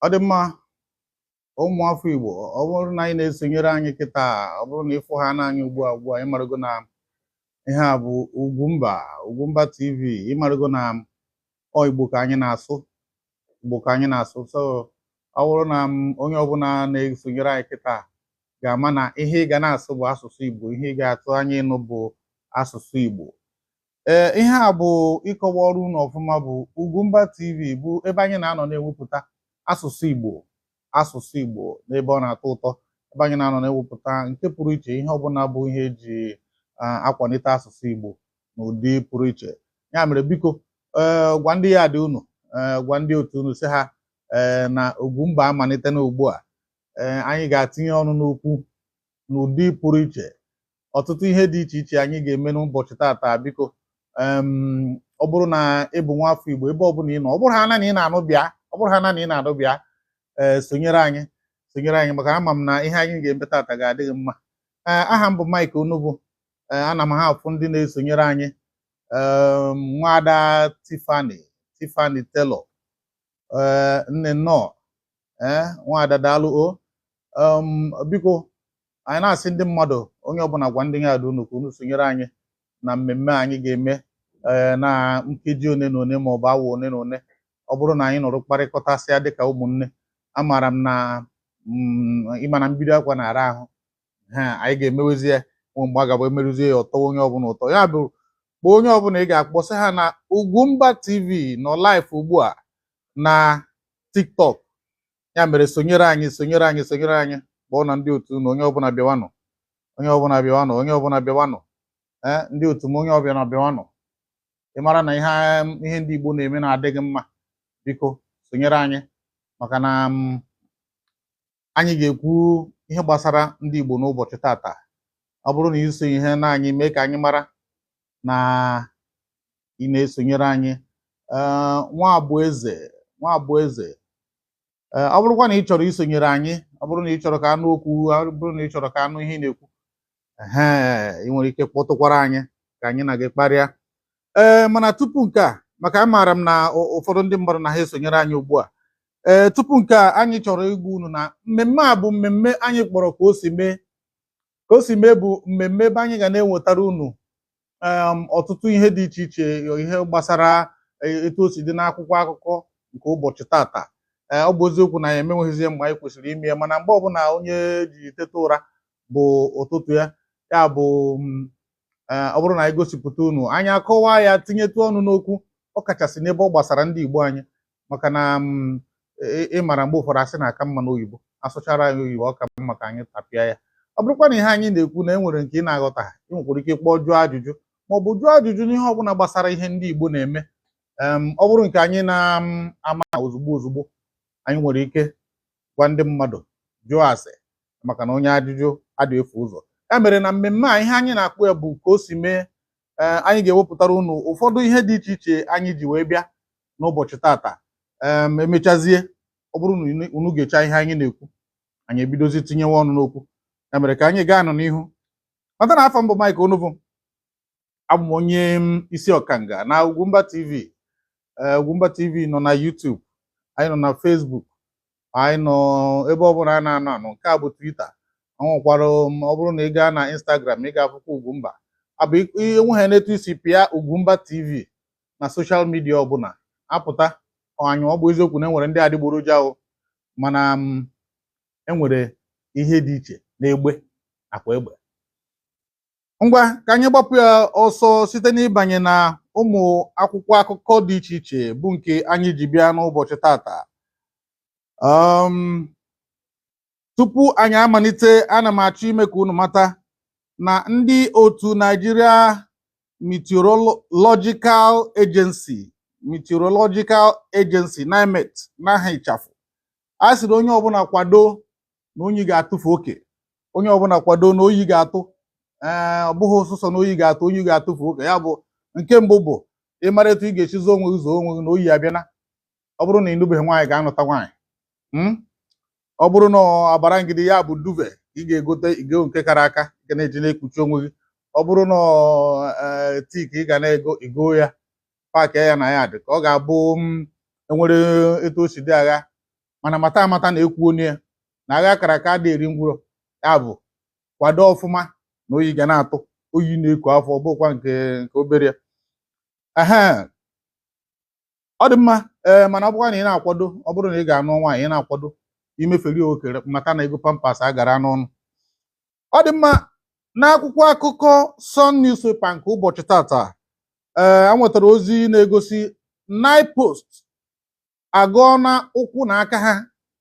Ọ dị mma ụmụafọ Igbo, ọ bụrụ na anyị na-esonyere anyị kịta, ọ bụrụ na ịfụ ha n'anya ugbu a ịmarago na ihe a bụ Ugwumba TV. Ịmarago na ọ Igbo ka anyị na-asụ, Igbo ka anyị na-asụ. So ọ bụrụ na onye ọbụla na-esonyere anyị kịta ga-ama na ihe ị ga na-asụ bụ asụsụ Igbo, ihe ị ga-atụ anya ịnụ bụ asụsụ Igbo. Ihe a bụ ịkọwa ọrụ unu ọfụma bụ Ugwumba TV, bụ ebe anyị na-anọ na-ewepụta asụsụ Igbo n'ebe ọ na-atọ ụtọ, ebe anyị na-anọ na-ewepụta nke pụrụ iche, ihe ọbụla bụ ihe eji akwalite asụsụ Igbo n'ụdị pụrụ iche. Ya mere biko gwa ndị ya dị unu, gwa ndị otu unu sị ha na Ugwumba amalite n'ugbu a. Anyị ga-atinye ọnụ n'okwu n'ụdị pụrụ iche, ọtụtụ ihe dị iche iche anyị ga-eme n'ụbọchị tata. Biko ọ bụrụ na ị bụ nwafọ Igbo, ebe ọbụla ị nọ, ọ bụrụ ha na ị na-anụ bịa, ọ bụrụ ha na ị na-anụ bịa, sonyere anyị maka ama m na ihe anyị ga-eme tata ga-adịghị mma. Aha m bụ Mike Onugbu. Ana m ha afụ ndị na-esonyere anyị. Nwada Tiffany Taylor, nne nnọọ, nwada daalụ. Biko anyị na-asị ndị mmadụ, onye ọbụla gwa ndị ya dị unu ka unu sonyere anyị na mmemme anyị ga-eme na nkeji one na one maọbụ awa one na one. Ọ bụrụ na anyị nọrọ kparịkọtasịa dịka ụmụnne, amaara m na ịma na mbido akwa na-ara ahụ, anyị ga-emewezi ya mgbe a gaba emerụzie ya ọtọ onye ọbụla ụtọ. Ya bụ kpọọ onye ọbụla ị ga-akpọsị ha na Ugwumba TV nọ live ugbu a na TikTok. Ya mere sonyere anyị kpọọ na ndị otu na onye ọbụla bịawanụ, ndị otu m onye ọbịa na bịawanụ. Ị mara na ihe ndị Igbo na-eme na-adịghị mma, biko sonyere anyị, maka na anyị ga-ekwu ihe gbasara ndị Igbo n'ụbọchị tata. Ọ bụrụ na iso ihe na anyị, mee ka anyị mara na ị na-esonyere anyị. Nwa bụ eze, ọ bụrụkwa na ị chọrọ isonyere anyị, ọ bụrụ na ị chọrọ ka anụ okwu, ọ bụrụ na ị chọrọ ka anụ ihe ị na-ekwu, ị nwere ike kpọtụkwara anyị ka anyị na gị kparịa. Mana tupu nke a, maka amaara m na ụfọdụ ndị mmadụ na ha esonyere anyị ugbu a, tupu nke a, anyị chọrọ ịgwa unu na mmemme a bụ mmemme anyị kpọrọ ka o si mee bụ mmemme ebe anyị ga na-enwetara unu ọtụtụ ihe dị iche iche, ihe gbasara etu o si dị n'akwụkwọ akụkọ nke ụbọchị tata. Ọ bụ eziokwu na ya emenweghịzie mgbe anyị kwesịrị ime ya, mana mgbe ọbụla onye ji teta ụra bụ ụtụtụ ya. Ya bụ ọ bụrụ na anyị gosipụta unu, anyị akọwaa ya, tinyetụ ọnụ n'okwu, ọ kachasị n'ebe ọ gbasara ndị Igbo anyị, maka na ị mara mgbe ụfọdụ asị na aka mma n'oyibo, asụchara anyị oyibo ọ ka mma ka anyị tapịa ya. Ọ bụrụkwa na ihe anyị na-ekwu na enwere nke ị na-aghọta, ị nwekwara ike kpọọ jụọ ajụjụ, ma ọ bụ jụọ ajụjụ n'ihe ọbụla gbasara ihe ndị Igbo na-eme. Ọ bụrụ nke anyị na-ama ozugbo, anyị nwere ike gwa ndị mmadụ, jụọ ase, maka na onye ajụjụ adịghị efu ụzọ. Ya mere na mmemme a, ihe anyị na-akpụ ya bụ ka o si mee. Anyị ga-ewepụtara unu ụfọdụ ihe dị iche iche anyị ji wee bịa n'ụbọchị tata. Emechazie, ọ bụrụ na unu ga-echa ihe anyị na-ekwu, anyị ebidozi tinyewe ọnụ n'okwu. Ya mere ka anyị gaa nọ n'ihu. Mata na afọ mbụ Mike Onugbu, abụ m onye isi ọkanga na Ugwumba TV. Ugwumba TV nọ na YouTube, anyị nọ na Facebook, anyị nọ ebe ọbụla a na-anọ. Nke a bụ Twitter. Ọ bụrụ na ị gaa na Instagram, ị ga-afụkwa Ugwumba. Abụ enweghị n'etu isi pịa Ugwumba TV na soshal midia ọbụla apụta anyị. Ọ bụ eziokwu na enwere ndị adịgboroja ahụ, mana enwere ihe dị iche na-egbe akwa egbe. Ngwa ka anyị gbapụ ya ọsọ site n'ịbanye na ụmụ akwụkwọ akụkọ dị iche iche bụ nke anyị ji bịa n'ụbọchị tata. Tupu anyị amalite, ana m achọ ime ka unu mata na ndị otu Nigeria Meteorological Agency NIMET n'aha ịchafụ, a sịrị onye ọbụla kwado na oyi ga-atụfu oke, onye ọbụla kwado na oyi ga-atụ. Ọ bụghị ụsụsọ na oyi ga-atụ, oyi ga-atụfu oke. Ya bụ nke mbụ bụ ịmara etu ị ga-echizo onwe gị, zoo onwe gị na oyi abịana. Ọ bụrụ na ị nụbeghị nwaanyị ga-anụta nwaanyị. Ọ bụrụ na abara ngidi, ya bụ duve, ị ga-egote igeo nke kara aka, ị ga na-eji na-ekpuchi onwe gị. Ọ bụrụ na tik, ị ga na-ego igoo ya, paaki ya na ya dị ka ọ ga-abụ enwere etu o si dị agha, mana mata amata na-ekwu onye ya na agha akara aka dị eri ngwụrọ, ya bụ kwado ọfụma na oyi ga na-atụ, oyi na-eku afọ, ọ bụkwa nke obere ya. Ọ dị mma, mana ọ bụkwa na ị na-akwado, ọ bụrụ na ị ga-anụ nwaanyị ị na-akwado imeferi okere mata na ego pampas agara n'ọnụ. Ọ dị mma, n'akwụkwọ akụkọ Sun newspaper nke ụbọchị tata, a nwetara ozi na-egosi NIPOST agụọ na ụkwụ na aka ha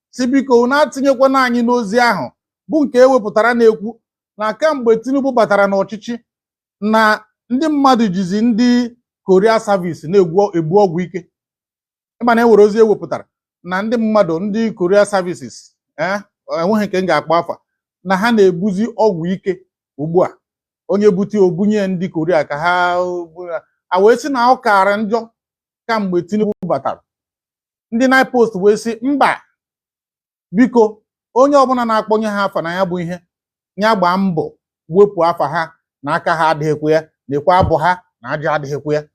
si biko na-atinyekwana anyị n'ozi ahụ bụ nke ewepụtara na-ekwu na kamgbe Tinubu batara n'ọchịchị na ndị mmadụ jizi ndị Korea Service na-ebu ọgwụ ike. Ịma na ewere ozi ewepụtara na ndị mmadụ ndị Korea Services enweghị nke m ga-akpọ afa na ha na-ebuzi ọgwụ ike ugbu a. Onye bute obunye ndị Korea ka ha wee sị na ọ kara njọ kamgbe Tinubu batara. Ndị NIPOST wee sị mba, biko onye ọbụla na-akpọnye ha afa na ya bụ ihe ya gbaa mbọ wepụ afa ha na aka ha adịghịkwa ya, na-ekwe abụ ha na aja adịghịkwa ya.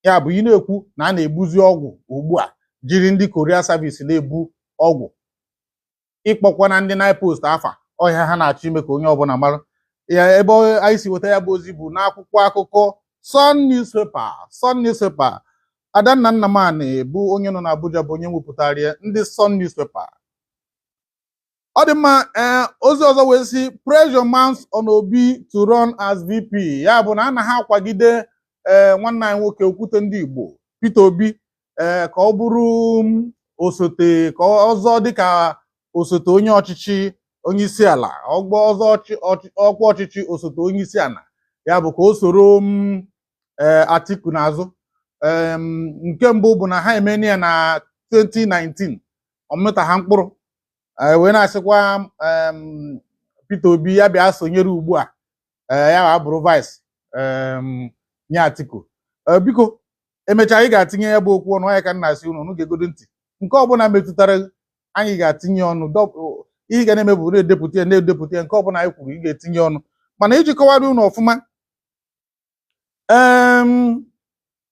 Ya bụ ị na-ekwu na a na-ebuzi ọgwụ ugbu a, jiri ndị Korea Service na-ebu ọgwụ. Ịkpọkwa na ndị NIPOST afa ọhịa ha na-achọ ime ka onye ọbụla mara ya. Ebe anyị si weta ya bụ ozi bụ n'akwụkwọ akụkọ Sun newspaper. Adanna Nnamani bụ onye nọ n'Abuja bụ onye nwepụtara ya, ndị Sun newspaper. Ọ dị mma, ozi ọzọ wee sị pressure mounts on Obi to run as VP. Ya bụ na a na ha akwagide nwanne anyị nwoke Okwute ndị Igbo Peter Obi ka ọ bụrụ osote, ka ọzọ dịka osote onye ọchịchị onye isi ala, ọkwa ọchịchị osote onye isi ala. Ya bụ ka o soro Atiku n'azụ. Nke mbụ bụ na ha emeni ya na 2019, ọmụta ha mkpụrụ wee na-asịkwa Peter Obi ya bịa sonyere ugbu a, ya abụrụ vice nye Atiku. Biko emechaa anyị ga-atinye ya bụ okwu ọnụ, ya ka m na-asị unu ga-egodo ntị. Nke ọbụla metụtara anyị ga-atinye ọnụ, ihe ga na-eme bụ na-edepụta ya, nke ọbụla anyị kwuru ị ga-etinye ọnụ. Mana iji kọwara unu ọfụma,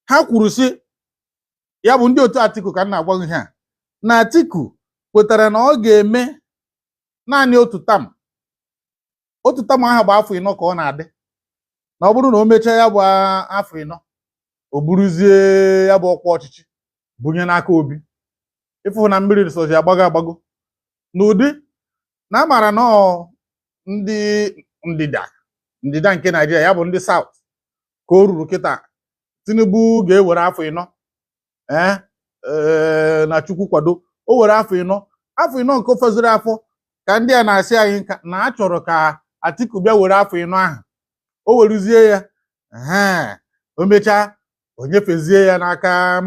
ha kwuru sị ya bụ ndị otu Atiku ka m na-agwa gị ha na Atiku kwetara na ọ ga-eme naanị otu tam ahụ bụ afọ 4 ka ọ na-adị, na ọ bụrụ na o mechaa ya bụ afọ 4 o buruzie ya bụ ọkwa ọchịchị bunye n'aka Obi. Ịfụ na mmiri sozi agbago n'ụdị na amara na ndị ndịda nke Naijiria, ya bụ ndị South ka o ruru kịta. Tinubu ga-ewere afọ 4 na Chukwu kwado, o were afọ 4 nke ofeziri afọ ka ndị a na-asị anyị na a chọrọ ka Atiku bịa were afọ 4 ahụ, o weruzie ya, o mechaa o nyefezie ya n'aka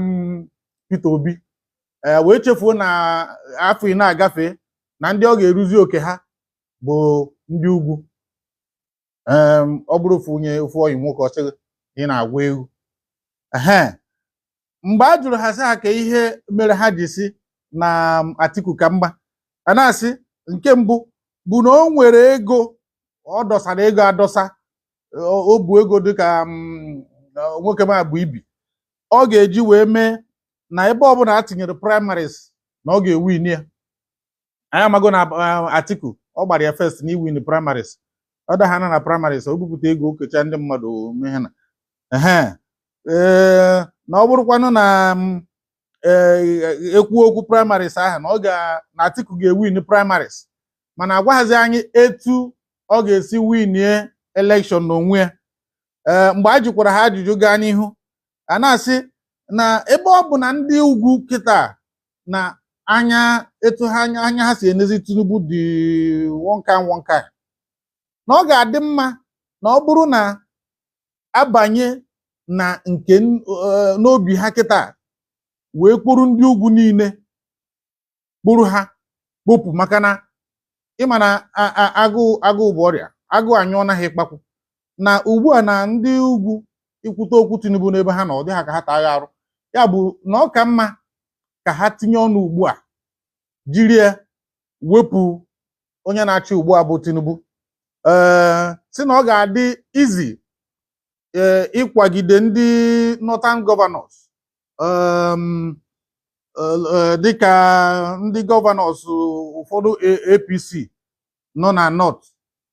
Peter Obi, wee chefuo na afọ 4 agafe na ndị ọ ga-eruzi oke ha bụ ndị ugwu. Ọ bụrụ ofu onye nwoke ọ sịghị ị na-agwa egwu. Mgbe a jụrụ ha sị ha ka ihe mere ha ji si na Atiku ka mma, a na-asị nke mbụ bụ na o nwere ego, ọ dọsara ego adọsa, o bu ego dịka nwoke ma bụ ibi, ọ ga-eji wee mee na ebe ọbụla a tinyere primaries na ọ ga-ewin ya. Anyị amago na Atiku ọ gbara ya first na iwin primaries, ọ dahana na primaries, o bupụta ego okecha ndị mmadụ mee na na ọ bụrụkwanụ na ekwu okwu primaries ahụ na Atiku ga-ewin primaries, mana agwaghazi anyị etu ọ ga-esi winie election n'onwe ya. Mgbe a jụkwara ha ajụjụ gaa n'ihu, a na-asị na ebe ọ bụ na ndị ugwu kịta na etu anya ha si enezi Tinubu dị wonka, na ọ ga-adị mma na ọ bụrụ na abanye na nke n'obi ha kịta wee kpụrụ ndị ugwu niile, kpụrụ ha kpopụ, maka na ịma na agụụ bụ ọrịa, agụụ anyụọ naghị ịkpakwu. Na ugbu a na ndị ugwu ikwute okwu Tinubu n'ebe ha na ọ dị ha ka ha taa ya arụ. Ya bụ na ọ ka mma ka ha tinye ọnụ ugbu a, jiri ya wepụ onye na-achị ugbu a bụ Tinubu. Si na ọ ga-adị izi ịkwagide ndị Northern Governors dịka ndị gọvanọs ụfọdụ APC nọ na North,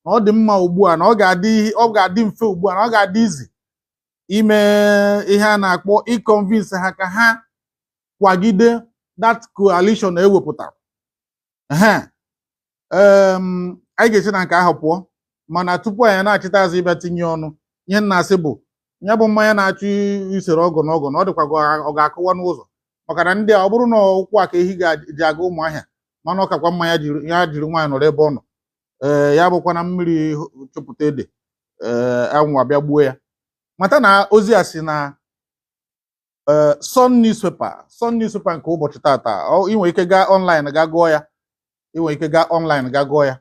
na ọ dị mma ugbu a, na ọ ga-adị mfe ugbu a, na ọ ga-adị izi ime ihe a na-akpọ ịconvince ha ka ha kwagide that coalition ewepụtara. Anyị ga-esi na nke ahụ pụọ, mana tupu anyị na-achịta azụ ịbịa tinye ọnụ, ihe nna asị bụ ya bụ mmanya na-achụ isere ọgọ na ọgọ, na ọ dịkwa ọ ga-akụwa n'ụzọ, maka na ndị a ọ bụrụ na ụkwụ a ka ehi ji aga Ụmụahịa, mana ọ kakwa mma ya jiri nwaanyị nọrọ ebe ọ nọ. Ya bụkwa na mmiri chụpụta ede, anwụ abịa gbuo ya. Mata na ozi a si na Sun newspaper nke ụbọchị tata. Ị nwere ike gaa online gaa gụọ ya,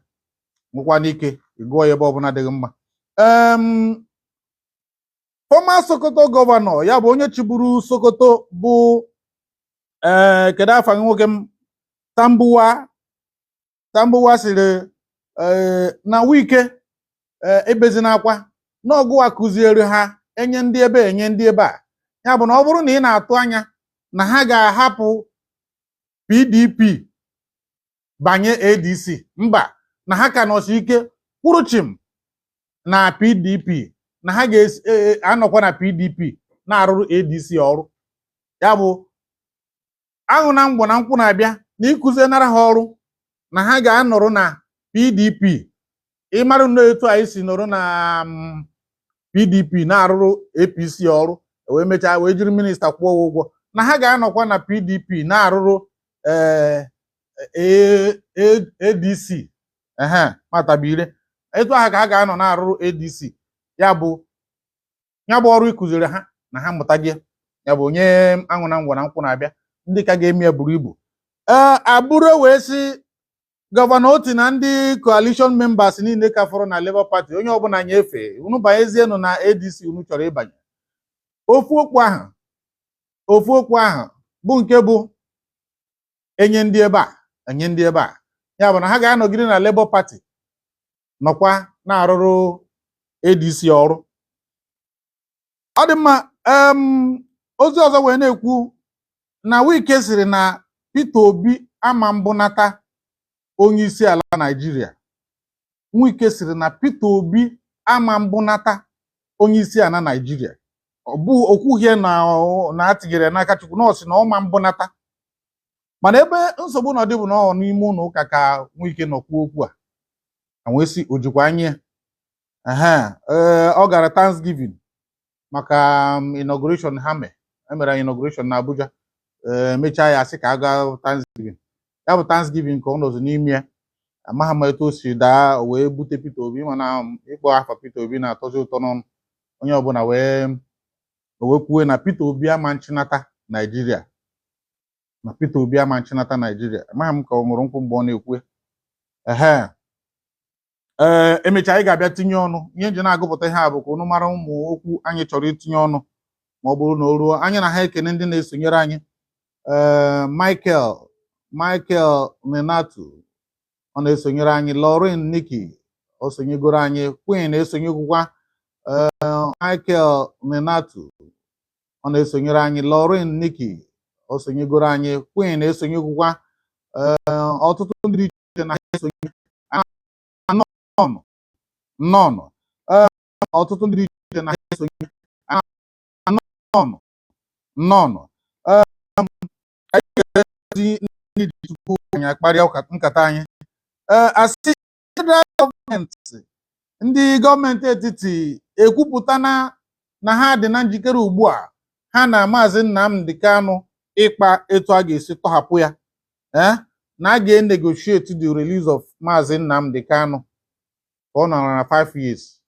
nwekwa n'ike ịgụọ ya ebe ọbụla dịghị mma. Former Sokoto gọvanọ, ya bụ onye chịburu Sokoto, bụ kedu afa nwoke m, Tambuwa sịrị na Wike ebezina akwa n'ọgụ a kụziere ha enye ndị ebe a. Ya bụ na ọ bụrụ na ị na-atụ anya na ha ga-ahapụ PDP banye ADC, mba, na ha ka nọsi ike kwụrụ chim na PDP, na ha ga-anọkwa na PDP na-arụrụ ADC ọrụ. Ya bụ ahụ na mgbọ na nkwụ na-abịa na ịkụzienara ha ọrụ, na ha ga-anọrụ na PDP. Ịmarụ na etu anyị si nọrụ na PDP na-arụrụ APC ọrụ, wee mechaa wee jiri minista kwụọ ụgwọ, na ha ga-anọkwa na PDP na-arụrụ ADC. Matabire etu ahụ ka ha ga-anọ na-arụrụ ADC. Ya bụ ọrụ ịkụziri ha na ha mụta gị, ya bụ onye anwụ na ngwa na nkwụ na-abịa, ndị ka ga-eme ya buru ibu. Abụrụ wee sị gọvanọ Oti na ndị coalition members niile ka fọrọ na Labour Party, onye ọbụla nyefe unu banyezienụ na ADC unu chọrọ ịbanye. Ofu okwu ahụ bụ nke bụ enye ndị ebe a, ya bụ na ha ga-anọgide na Labour Party, nọkwa na-arụrụ ADC ọrụ. Ọ dị mma. Ozi ọzọ wee na-ekwu na Wike sịrị na Peter Obi ama mbunata onye isi ala Naịjirịa. Wike sịrị na Peter Obi ama mbunata onye isi ala Naịjirịa. Ọ bụ okwuhie na atinyere n'aka Chukwu, na ọ sị na ọma mbunata. Mana ebe nsogbu nọ dị bụ na ọ n'ime ụlọ ụka ka Wike nọkwuo okwu a wee sị ojikwa anya. Ọ gara Thanksgiving maka inauguration ha emere inauguration na Abuja. Mechaa ya sị ka a gaa Thanksgiving. Ya bụ Thanksgiving ka ọ nọzi n'ime ya. Amaghị m etu o si daa wee bute Peter Obi, mana ịkpọ afa Peter Obi na-atọzi ụtọ n'ọnụ. Onye ọbụla wee kwuo na Peter Obi ama nchinata Naịjirịa. Amaghị m ka ọ ṅụrụ nkwụ mgbe ọ na-ekwu. Emechaa anyị ga-abịa tinye ọnụ. Ihe nji na-agụpụta ihe a bụ ka unu mara ụmụ okwu anyị chọrọ itinye ọnụ, ma ọ bụrụ na o ruo. Anyị na ha ekene ndị na-esonyere anyị. Michael Nenatu ọ na-esonyere anyị, Lauren Nikki o sonyegoro anyị, Queen na-esonyegokwa. Michael Nenatu ọ na-esonyere anyị, Lauren Nikki o sonyegoro anyị, Queen na-esonyegokwa. Ọtụtụ ndị iche na ha esonye nnọọ. Ọtụtụ ndị iche na ha esonye nnọọ. Anyị tupu anyị akparịa nkata anyị. Asị federal gọọmenti, ndị gọọmenti etiti ekwupụta na ha dị na njikere ugbu a ha na Maazị Nnamdi Kanu ịkpa etu a ga-esi tọhapụ ya, na a ga-enegotiate the release of Maazị Nnamdi Kanu ka ọ nọrọ na 5 years.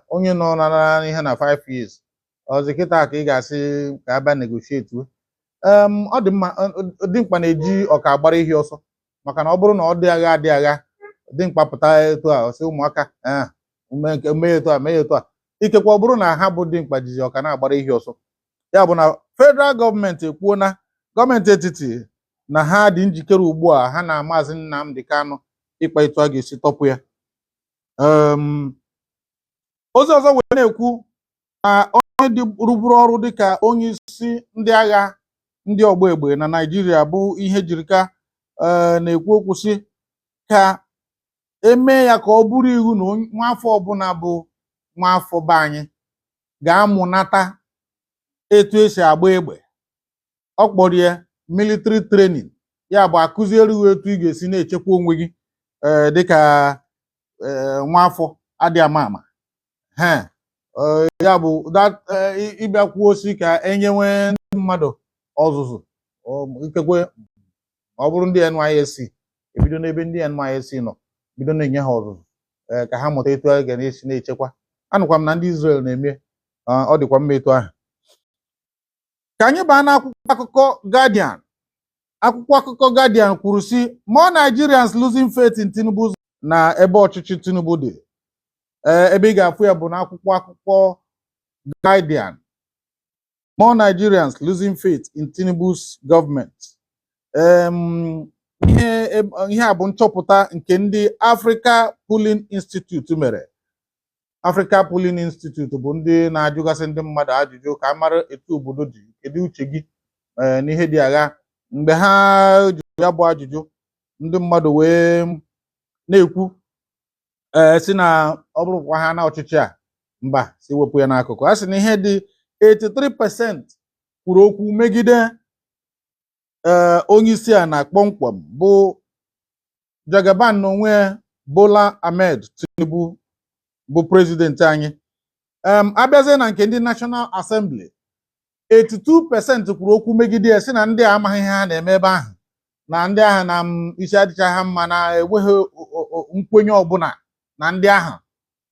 Onye nọ na ihe na 5 years, ọzọ kịta ka ị ga-asị ka abịa negotiate. Ọ dị mma. Dimkpa na-eji ọka agbara ihe ọsọ, maka na ọ bụrụ na ọ dị agha Dimkpa pụta etu a ọsị ụmụaka mee etu a, ikekwe ọ bụrụ na ha bụ Dimkpa jizi ọka na-agbara ihe ọsọ. Ya bụ na federal gọọmenti ekwuo na gọọmenti etiti na ha dị njikere ugbu a ha na Maazị Nnamdi Kanu ịkpa etu a ga-esi tọpụ ya. Ozi ọzọ wee na-ekwu na onye rụburu ọrụ dịka onye isi ndị agha ndị ọgba egbe na Naịjirịa bụ ihe jiri ka na-ekwu okwu sị ka eme ya ka ọ bụrụ iwu na nwaafọ ọbụla bụ nwaafọ be anyị ga-amụnata etu esi agba egbe. Ọ kpọrọ ya military training, ya bụ akụziere gị etu ị ga-esi na-echekwa onwe gị dịka nwaafọ adị ama ama. Ya bụ ịbịa kwuo si ka enyewe ndị mmadụ ọzụzụ, ikekwe ọ bụrụ ndị NYSC ebido n'ebe ndị NYSC nọ bido na-enye ha ọzụzụ ka ha mụta etu a ga na-esi na-echekwa. Anụkwa m na ndị Israel na-eme, ọ dịkwa mma etu ahụ. Ka anyị baa n'akwụkwọ akụkọ Guardian. Akwụkwọ akụkọ Guardian kwuru sị more Nigerians losing faith in Tinubu na ebe ọchịchị Tinubu dị. Ebe ị ga-afụ ya bụ n'akwụkwọ akụkọ Guardian. More Nigerians losing faith in Tinubu's government. Ihe a bụ nchọpụta nke ndị Africa Polling Institute mere. Africa Polling Institute bụ ndị na-ajụgasị ndị mmadụ ajụjụ ka a mara etu obodo dị, kedu uche gị n'ihe dị agha. Mgbe ha jụrụ ya bụ ajụjụ, ndị mmadụ wee na-ekwu si na ọ bụrụkwa ha na ọchịchị a mba si wepụ ya n'akụkụ. A sị na ihe dị 83% kwuru okwu megide onye isi a na kpọmkwem bụ Jagaban n'onwe Bola Ahmed Tinubu bụ prezidenti anyị. Abịazie na nke ndị National Assembly, 82% kwuru okwu megide ya, si na ndị a amaghị ihe ha na-eme ebe ahụ, na ndị ahụ na isi adịcha ha mma, na enweghị nkwenye ọbụla na ndị ahụ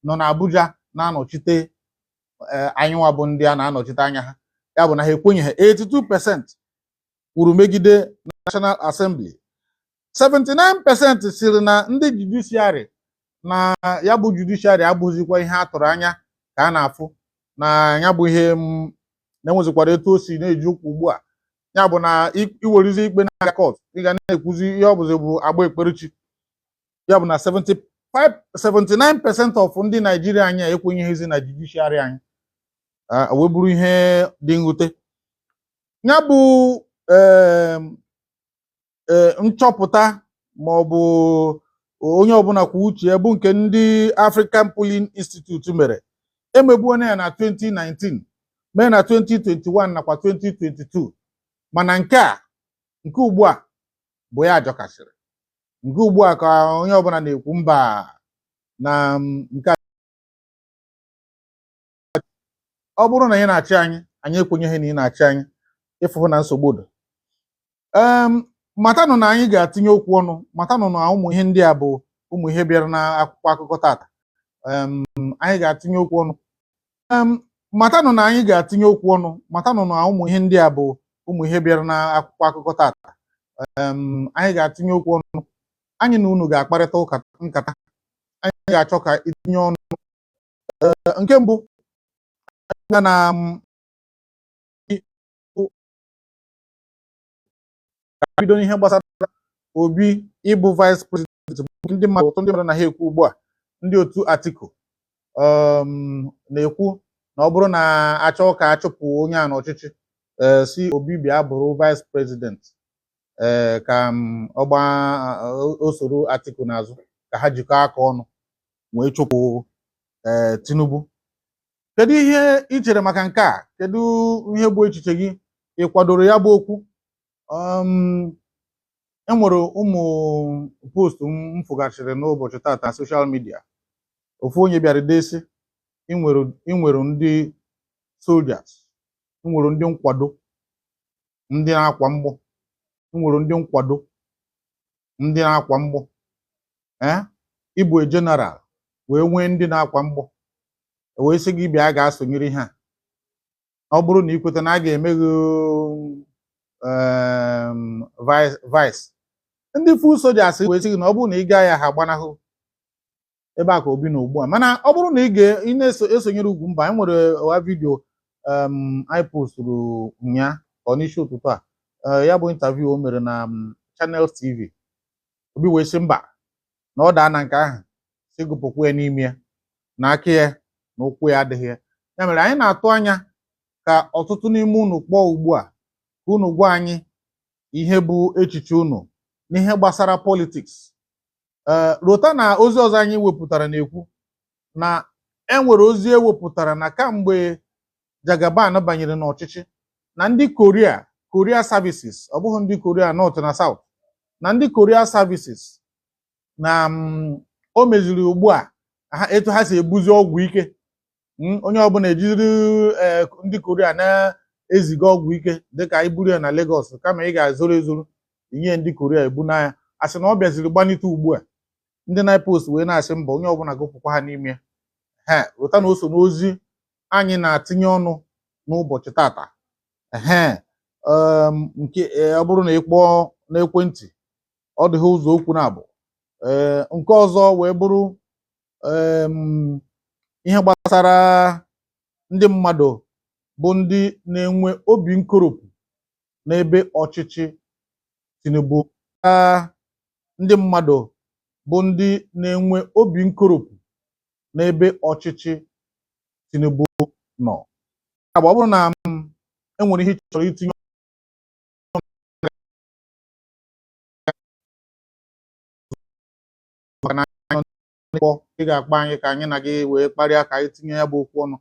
nọ n'Abuja na-anọchite anyịnwa bụ ndị a na-anọchite anya ha. Ya bụ na ha ekwenyeghị. 82% kwuru megide National Assembly. 79% siri na ndị judiciary na ya bụ judiciary abụzikwa ihe a tụrụ anya ka a na-afụ, na ya bụ ihe na-enwezikwara etu o si na-eji ụkwụ ugbu a. Ya bụ na iwerezi ikpe na court, ị ga na-ekwuzi ihe ọ bụzi bụ agba ekperechi. Ya bụ na 79% of ndị Naijiria anyị ekwenyeghịzi na judiciary anyị. Wee bụrụ ihe dị mwute. Ya bụ nchọpụta ma ọ bụ onye ọbụla kwa uche bụ nke ndị African Polling Institute mere. Emegbuona ya na 2019, mee na 2021 nakwa 2022. Mana nke ugbu a bụ ya ajọkasịrị. Nke ugbu a ka onye ọbụla na-ekwu mba na nke ọ bụrụ na ị na-achị anyị ekwenyeghị na ị na-achị anyị, ịfụhụ na nsogbu dị. Matanụ na anyị ga-atinye okwu ọnụ, matanụ na ụmụ ihe ndị a bụ ụmụ ihe bịara n'akwụkwọ akụkọ tata. Anyị ga-atinye okwu ọnụ. Matanụ na anyị ga-atinye okwu ọnụ, matanụ na ụmụ ihe ndị a bụ ụmụ ihe bịara n'akwụkwọ akụkọ tata. Anyị ga-atinye okwu ọnụ. Anyị na unu ga-akparịta nkata. Anyị ga-achọ ka itinye ọnụ. Nke mbụ, na bido n'ihe gbasara Obi ịbụ vice president. Ndị mmadụ na ha ekwu ugbu a, ndị otu Atiku na-ekwu na ọ bụrụ na achọọ ka achụpụ onye a n'ọchịchị, si Obi bịa bụrụ vice president, ka o soro Atiku n'azụ, ka ha jikọọ aka ọnụ wee chụpụ Tinubu. Kedu ihe ị chere maka nke a? Kedu ihe bụ echiche gị? Ị kwadoro ya bụ okwu? Enwere ụmụ post m fụgachiri n'ụbọchị tata na social media. Ofu onye bịara desi, ị nwere ndị soldiers, ị nwere ndị nkwado, ndị na-akwa mgbọ, ị nwere ndị nkwado, ndị na-akwa mgbọ. Ịbụ general wee nwee ndị na-akwa mgbọ, wee sị gị bịa ga-asonyere ihe a. Ọ bụrụ na ị kweta na a ga-eme gị vice, ndị full soldiers wee sị gị na ọ bụrụ na ị gaa ya ha gbanahụ ebe a ka Obi na ugbu a. Mana ọ bụrụ na ị na-esonyere Ugwumba, e nwere ọwa vidio anyị posturu ụnyaahụ ọ n'isi ụtụtụ a, ya bụ interview o mere na Channels TV. Obi wee sị mba na ọ daa na nke ahụ, si gụpụkwa ya n'ime ya, na aka ya na ụkwụ ya adịghị ya. Ya mere anyị na-atụ anya ka ọtụtụ n'ime unu kpọọ ugbu a unu gwa anyị ihe bụ echiche unu n'ihe gbasara politiks. Rota na ozi ọzọ anyị wepụtara na-ekwu na enwere ozi ewepụtara na kamgbe Jagaban banyere n'ọchịchị na ndị Korea Services, ọ bụghị ndị Korea North na South, na ndị Korea Services na o meziri ugbu a etu ha si ebuzi ọgwụ ike. Onye ọbụla ejiri ndị Korea na-eziga ọgwụ ike dịka iburu ya na Lagos, kama ị ga-ezoro ezoro inye ndị Korea ebu n'anya. Asị na ọ bịaziri gbanite ugbu a, ndị NIPOST wee na-asị mba onye ọbụla gụpụkwa ha n'ime ya. Rụta na o so n'ozi anyị na-atinye ọnụ n'ụbọchị tata. Nke ọ bụrụ na ị kpọọ n'ekwentị, ọ dịghị ụzọ okwu na-abụ. Nke ọzọ wee bụrụ ihe gbasara ndị mmadụ bụ ndị na-enwe obi nkoropụ n'ebe ọchịchị Tinubu. Ndị mmadụ bụ ndị na-enwe obi nkoropụ n'ebe ọchịchị Tinubu nọ. Ọ bụrụ na enwere ihe chọrọ itinye ị ga-akpọ anyị ka anyị na gị wee kparịa ka anyị tinye ya bụ okwu ọnụ.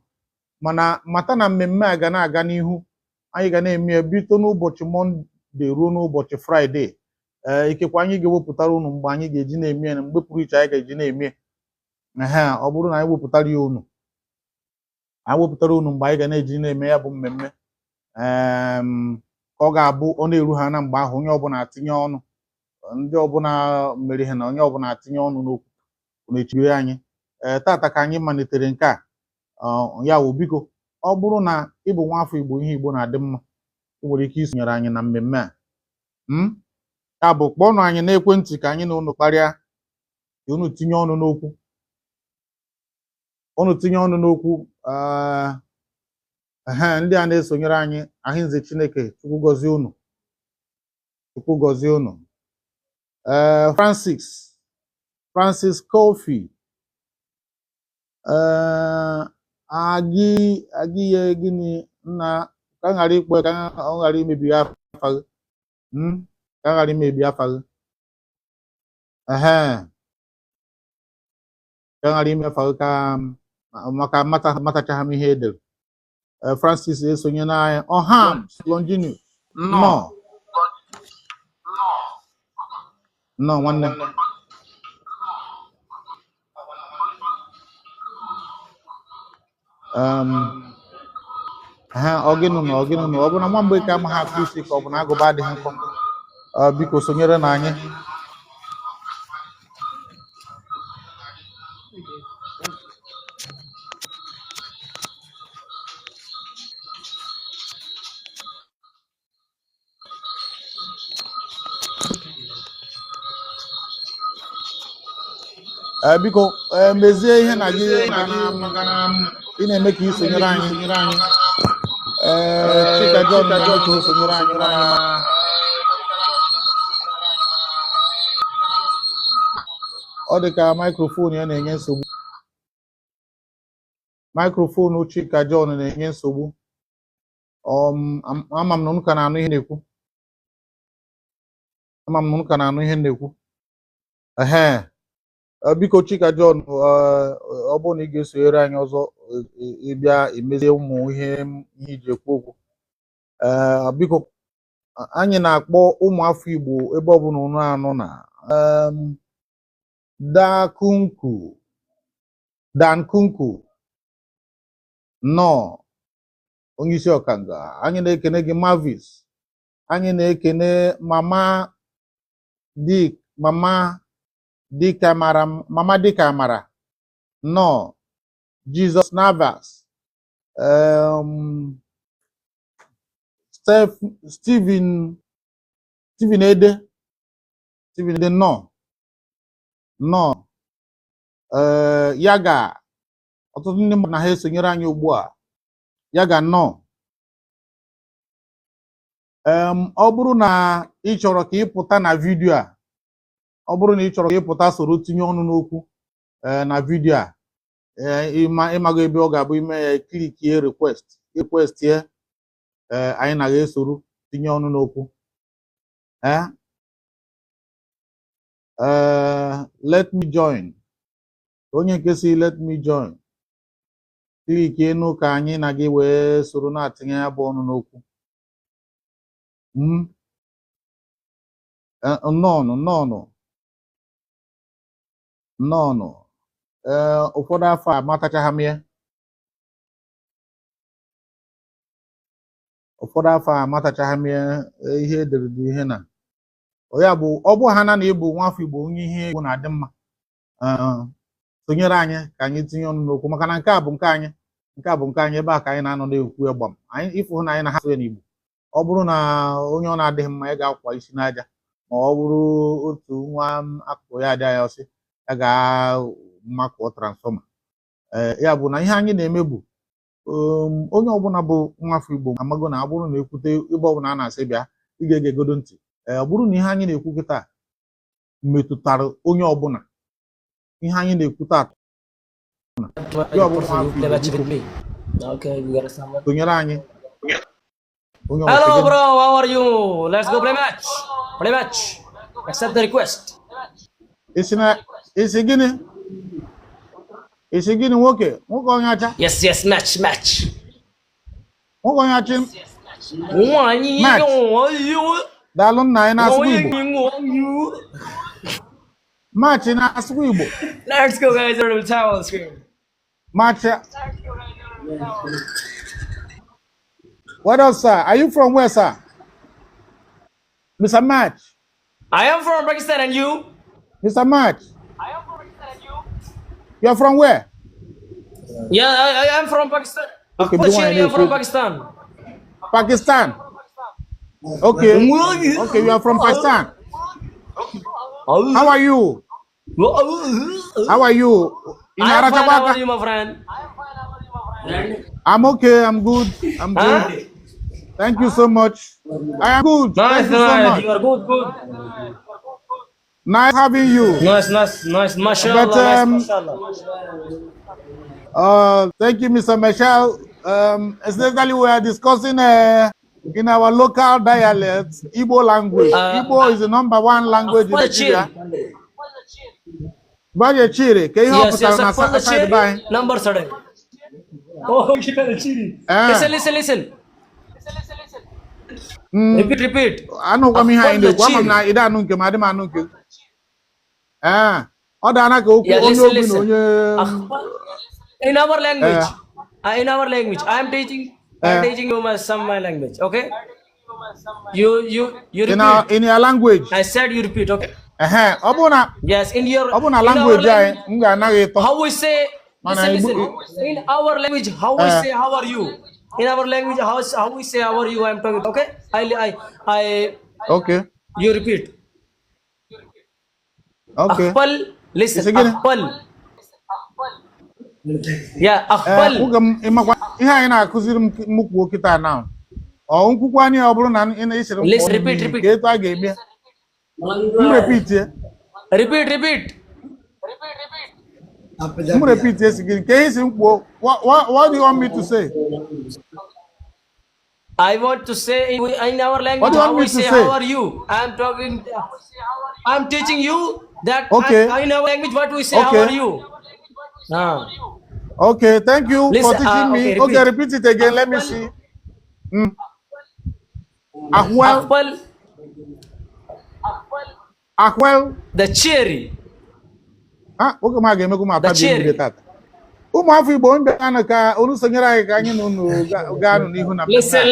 Mana mata na mmemme a ga na-aga n'ihu. Anyị ga na-eme bido n'ụbọchị Mọnde ruo n'ụbọchị Fraịde. Ikekwe anyị ga-ewepụtara unu mgbe anyị ga-eji na-eme ya, mgbe pụrụ iche anyị ga-eji na-eme. Ọ bụrụ na anyị wepụtara ya unu, anyị wepụtara unu mgbe anyị ga na-eji na-eme ya bụ mmemme, ka ọ ga-abụ ọ na-eru ha na mgbe ahụ onye ọbụla atinye ọnụ, ndị ọbụla mere ihe na onye ọbụla atinye ọnụ n'okwu na-echiri anyị. Tata ka anyị malitere nke a. Ya wụ biko, ọ bụrụ na ị bụ nwa afọ Igbo, ihe Igbo na-adị mma, ị nwere ike isonyere anyị na mmemme a. Ya bụ kpọọnụ anyị n'ekwentị ka anyị na unu kparịa, ka unu tinye ọnụ n'okwu. Unu tinye ọnụ n'okwu. Ndị a na-esonyere anyị, Ahịnze Chineke, Chukwu gọzie unu. Chukwu gọzie unu. Francis Kofi, agịye gịnị na ka ghara ikpe ka ọ ghara imebi afa gị, ka ghara imebi afa gị, ka ghara ime afa gị ka maka matachaghị m ihe edere. Francis esonye n'anya. Longinu nọ nwanne. Ọgịnụ ọ bụ na nwa mgbe ka ama ha akụ isi ka ọ bụ na agụba adịghị nkọ. Biko sonyere na anyị. Biko mezie ihe na gị ị na-eme ka ị sonyere anyị. Chika John sonyere anyị. Ọ dị ka maikrofonu ya na-enye nsogbu. Maikrofonu Chika John na-enye nsogbu. Ama m na unu ka na-anụ ihe na-ekwu. Biko Chika John, ọ bụrụ na ị ga-esonyere anyị ọzọ, ịbịa emezie ụmụ ihe iji ekwu okwu. Biko anyị na-akpọ ụmụ afọ Igbo ebe ọ bụla unu anọ na Dankunku nọ onyeisi ọkanga. Anyị na-ekene gị Mavis. Anyị na-ekene Mama Dịka Amara nọ Jesus Navas. Stephen Ede nọ Yaga. Ọtụtụ ndị mmadụ na ha esonyere anyị ugbu a. Yaga nọ. Ọ bụrụ na ị chọrọ ka ị pụta na vidio a, ọ bụrụ na ị chọrọ ka ị pụta soro tinye ọnụ n'okwu na vidio a, ịmago ebe ọ ga-abụ ime ya, klikie request ya, anyị na-ga esoro tinye ọnụ n'okwu. Let me join. Onye nke si let me join. Klik enu ka anyị na gị wee soro na-atinye ya bụ ọnụ n'okwu. Nnọọ. Ụfọdụ afọ amatachaghị m ya. Ụfọdụ afọ amatachaghị m ya ihe ederede ihe na. Ya bụ ọ bụ ha na ịbụ nwafọ Igbo onye ihe egwu na-adị mma. Sonyere anyị ka anyị tinye ọnụ n'okwu maka na nke a bụ nke anyị. Nke a bụ nke anyị ebe a ka anyị na-anọ na-ekwu ya gbam. Anyị ịfụ na anyị na-asụ ya n'Igbo. Ọ bụrụ na onye ọ na-adịghị mma ya ga-akwa isi n'aja, ma ọ bụrụ otu nwa akụkụ ya adịghị ya ọsị ya ga-makụọ transfọma. Ya bụ na ihe anyị na-eme bụ onye ọbụla bụ nwafọ Igbo amago na ọ bụrụ na ekwute ebe ọbụla a na-asị bịa ị ga-egegodo ntị. Ọ bụrụ na ihe anyị na-ekwu kịta metụtara onye ọbụla, ihe anyị na-ekwu taa tụnyere anyị. Hello bro, how are you? Let's go play match. Play match. Accept the request. Isi gịnị nwoke onye acha? Yes, match. Nwoke onye acha? Daalụ nna anyị na-asụ Igbo. Match na-asụ Igbo. Let's go guys, on the towel screen. Match. What else, sir? Are you from where, sir? Mr. Match. I am from Pakistan, and you? Mr. Match. I am from Pakistan, and you? You are from where? Yeah, I am from Pakistan. Okay, I am from Pakistan. Pakistan. Okay. Okay, you are from Pakistan. How are you? How are you? I am fine. How are you, my friend? I'm okay. I'm good. Thank you so much. I am good. Nice. Thank you so much. You are good. Nice having you. Nice. Mashallah. But, mashallah. Thank you, Mr. Michelle. Especially we are discussing in our local dialect, Igbo language. Igbo is the #1 language in Nigeria. Baje chiri, can you help us on side by? Number 7. Oh, listen. Repeat. I know what me in the woman na ida nunke madam anunke. Oda na ko listen. In our language. I am teaching you my language, okay? You repeat. In your language. I said you repeat, okay? Obuna. Yes, in language how we say listen. In our language, how we say how are you? In our language, how we say how are you? I'm talking, okay? I okay. You repeat. Okay. Akpal, listen. Akpal. Yeah, akpal. Ihe anyị na-akụziri m kwuo kịta now. Nkwukwu anyị ọ bụrụ na ị na-esere m repeat. Ka etu a ga-eme. Repeat. Repeat yes again. Can you say what do you want me to say? I want to say in our language how we say how are you? I'm teaching you that in our language what we say how are you? Okay, thank you for teaching me. Okay, repeat it again. Let me see. Akwel. The cherry. The cherry. Ụmụafọ Igbo ndị a ka olu sonyere anyị ka anyị gaa n'ihu na. Listen.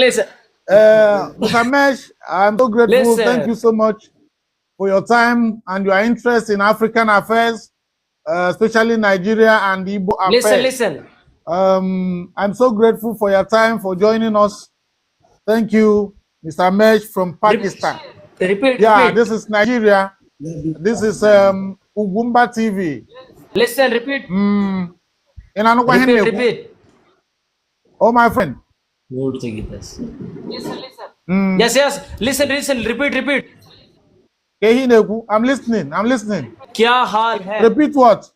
Mr. Mesh, I'm so grateful. Thank you so much for your time and your interest in African affairs, especially Nigeria and Igbo affairs. Listen. I'm so grateful for your time, for joining us. Thank you, Mr. Mesh from Pakistan. Repeat. This is Nigeria. This is Ugumba TV. Listen, repeat. Repeat. Oh, my friend. Listen. Yes. Listen. Repeat. I'm listening. क्या हाल है? Repeat what?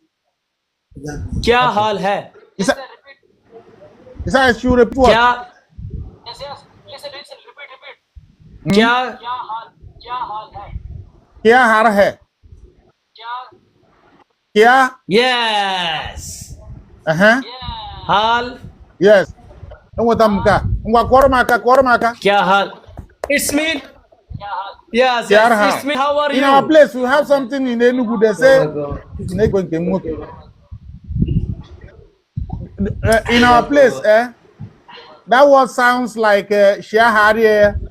क्या हाल है? Is that you repeat what? क्या? Yes. Listen. Repeat. क्या क्या हाल है क्या yes हाल yes enweta m nke a ngwa kụọrọ m aka क्या हाल it's mean yes Kia yes ha. it's mean how are In you our place we have something in Enugu they say na-egwe nke nwoke in our place that word sounds like Shiaharie.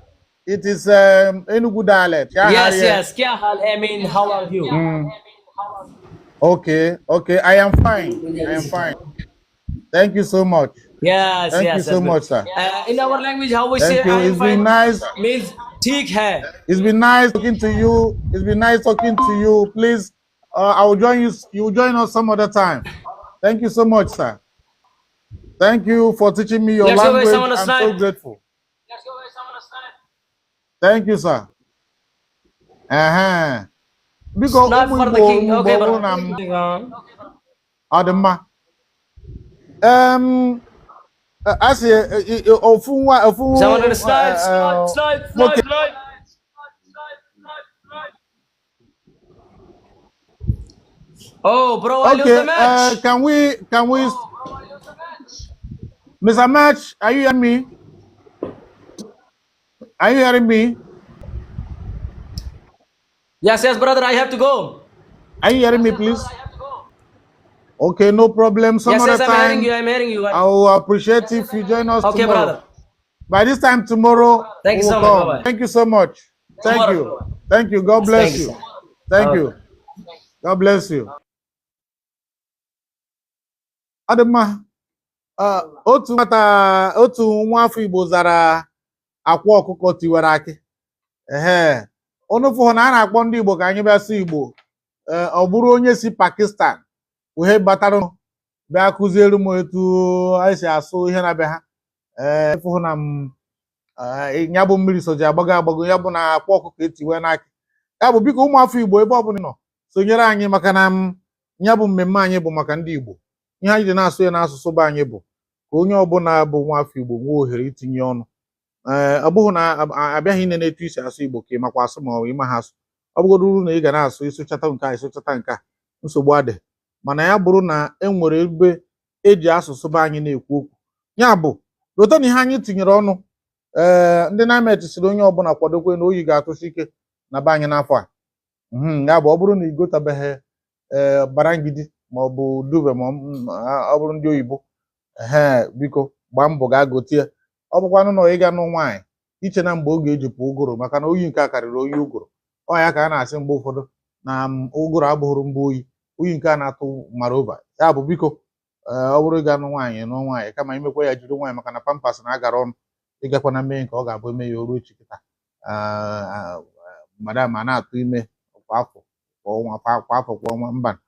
It is Enugu dialect. yes yes क्या हाल I mean how are you Okay. I am fine. Thank you so much. yes Thank yes you so yes, much, sir. in our language how we Thank say you. I am It's fine been nice. means ठीक है It's been nice talking to you. It's been nice talking to you. Please, I will join you. You will join us some other time. Thank you so much, sir. Thank you for teaching me your let's go guys language. someone I'm snipe so grateful. Thank you, sir. Because snipe for the king okay brother Adama. I say someone snipe oh bro I lose the match can we Mr. Match, are you hearing me? Are you hearing me? yes brother I have to go Are you hearing me, please? Okay, no problem. Some yes other I'm time, hearing you I will appreciate if you join us okay tomorrow. brother By this time tomorrow, Thank you we will so much. come. Bye-bye. Thank you so much. Thank Tomorrow. you. Thank you. God bless Thank you, you. sir. Thank Okay. you. God bless you. Adama, otu nwa afọ Igbo zara akwa ọkụkọ tiwara akị. Onu fụhụ na a na-akpọ ndị Igbo ka anyị bịa sụ Igbo. Ọ bụrụ onye si Pakistan wee batara bịa kụziere m etu anyị si asụ ihe na be ha. Fụhụ na m ya bụ mmiri soji agbago ya bụ na akwa ọkụkọ etiwe n'akị. Ya bụ biko ụmụafọ Igbo ebe ọ bụla nọ sonyere anyị maka na ya bụ mmemme anyị bụ maka ndị Igbo. Ihe anyị ji na-asụ ya n'asụsụ be anyị bụ ka onye ọbụla bụ nwafọ Igbo nwee ohere itinye ọnụ. Ọ bụghị na abịaghị ịnene etu isi asụ Igbo ka ị makwa asụ ma ọ bụ ịma ha asụ. Ọ bụgodo uru na ị ga na-asụ ịsụchata nke a ịsụchata nke a nsogbu adị mana ya bụrụ na e nwere ebe eji asụsụ be anyị na-ekwu okwu ya bụ lota na ihe anyị tinyere ọnụ ndị na-emet siri onye ọbụla kwadokwe na oyi ga-atụsi ike na be anyị n'afọ a ya bụ ọ bụrụ na igotabeghị barangidi ma ọ bụ duve ma ọ bụrụ ndị oyibo biko gbaa mbọ gaa gotie ọ bụkwanụ na ịga nụ nwaanyị iche na mgbe oge ejipụ ụgụrụ maka na oyi nke a karịrị oyi ụgụrụ ọ ya ka a na-asị mgbe ụfọdụ na ụgụrụ abụghịrụ mgbe oyi nke a na-atụ mara ova ya bụ biko ọ bụrụ ịga nụ nwaanyị nụọ nwaanyị kama imekwa ya jiri nwaanyị maka na pampas na-agara ọnụ ịgakwa na mee nke ọ ga-abụ eme ya oru echi kịta madam a na-atụ ime kwa afọ kwa ọnwa mba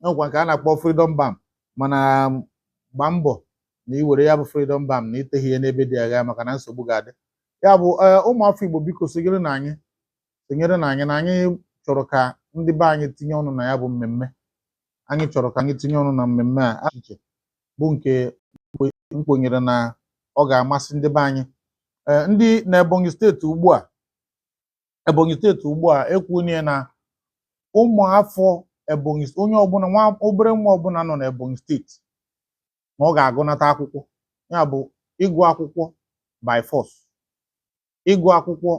nwekwa nke a na-akpọ freedom bam mana gbaa mbọ na iwere ya bụ freedom bam na iteghi ihe n'ebe dị agha maka na nsogbu ga-adị ya bụ ụmụafọ Igbo biko sonyere na anyị na anyị chọrọ ka ndị be anyị tinye ọnụ na ya bụ mmemme anyị chọrọ ka anyị tinye ọnụ na mmemme a iche bụ nke nkwenyere na ọ ga-amasị ndị be anyị ndị na Ebonyi steeti ugbu a ekwunye na ụmụafọ Ebonyi onye ọbụla obere nwa ọbụla nọ na Ebonyi steeti na ọ ga-agụnata akwụkwọ ya bụ ịgụ akwụkwọ by force ịgụ akwụkwọ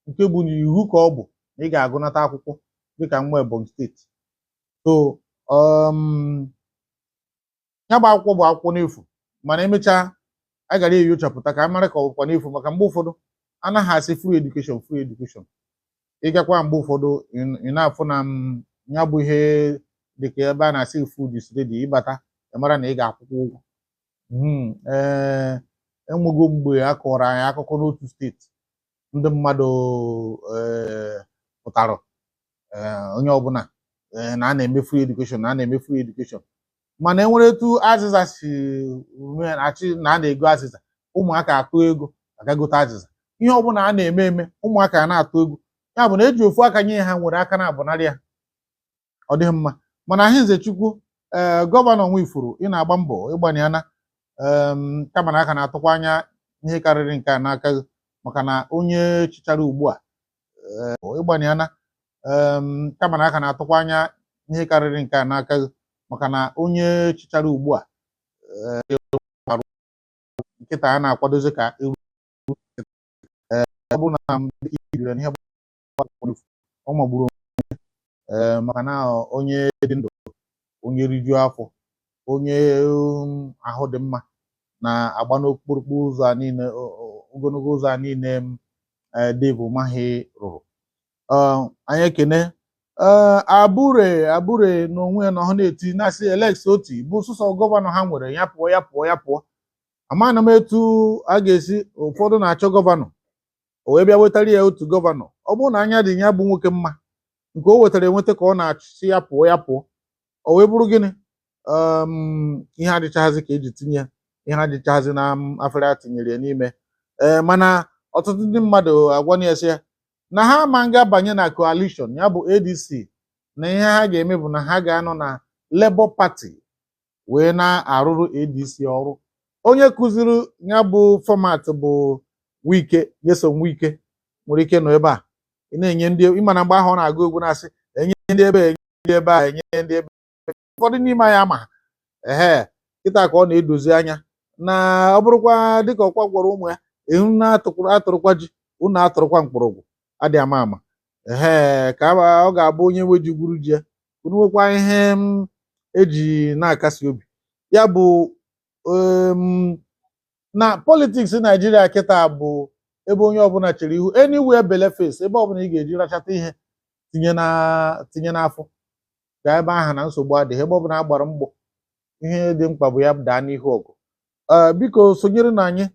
nke bụ n'iwu ka ọ bụ na ị ga-agụnata akwụkwọ dịka nwa Ebonyi steeti so ya bụ akwụkwọ bụ akwụkwọ n'efu mana emechaa a gara enyochapụta ka a mara ka ọ bụkwa n'efu maka mgbe ụfọdụ anaghị asị free education ịgakwa mgbe ụfọdụ ị na-afụ na ya bụ ihe dịka ebe a na-asị food is ready ịbata mara na ị ga-akwụkwọ ụgwọ enwego mgbe a kọrọ anyị akụkọ n'otu steeti ndị mmadụ pụtara onye ọbụla na a na-eme free education mana enwere etu azịza si achị na a na-ego azịza ụmụaka atụ ego agagote azịza ihe ọbụla a na-eme ụmụaka na-atụ ego ya bụ na eji ofu aka nye ha nwere aka na-abụnarị ya ọ dịghị mma mana Ahịnzechukwu gọvanọ Nwifuru ị na-agba mbọ ịgbanye ana kama na aka na-atụkwa anya ihe karịrị nke a n'aka maka na onye chichara ugbu a ịgbanyana kama na aka na-atụkwa anya ihe karịrị nke a n'aka gị maka na onye chichara ugbu a nkịta a na-akwadozi ka ọ bụrụ na ibiri n'ihe ọ magburu maka na onye dị ndụ onye rijuo afọ onye ahụ dị mma na-agba n'okpurukpu ụzọ a niile ogologo ụzọ a niile Dave Umahi rụrụ anyị ekene abure n'onwe ya na ọ na-eti na-asị Alex Oti bụ sụsọ gọvanọ ha nwere ya pụọ ya pụọ ya pụọ amana m etu a ga-esi ụfọdụ na-achọ gọvanọ o wee bịa wetara ya otu gọvanọ ọ bụrụ na anya dị ya bụ nwoke mma nke o wetara enweta ka ọ na-achị ya pụọ ya pụọ o wee bụrụ gịnị ihe adịchaghịzị ka eji tinye ihe adịchaghịzị na afere a tinyere ya n'ime mana ọtụtụ ndị mmadụ agwana ya sị ya na ha ma ga-abanye na coalition ya bụ ADC na ihe ha ga-eme bụ na ha ga-anọ na Labour Party wee na-arụrụ ADC ọrụ onye kụziri ya bụ fọmat bụ Wike Nyesom Wike nwere ike nọ ebe a ị na-enye ndị ịma na mgbe ahụ ọ na-agụ egwu na-asị enye ndị ebe enye ndị ebe a enye ndị ebe ụfọdụ n'ime anyị ama kịta ka ọ na-edozi anya na ọ bụrụkwa dịka ọkwa gwara ụmụ ya ehu na-atụrụkwa ji unu atụrụkwa mkpọrọgwụ adị ama ama ka ọ ga-abụ onye nwejigburu ji ya unu nwekwa ihe eji na-akasi obi ya bụ na politiks Naijiria kịta bụ ebe onye ọbụla chere ihu anywhere bele face ebe ọbụla ị ga-eji rachata ihe tinye n'afọ ga ebe ahụ na nsogbu adịghị ebe ọbụla agbara mgbọ ihe dị mkpa bụ ya daa n'ihu ọgụ biko sonyere na anyị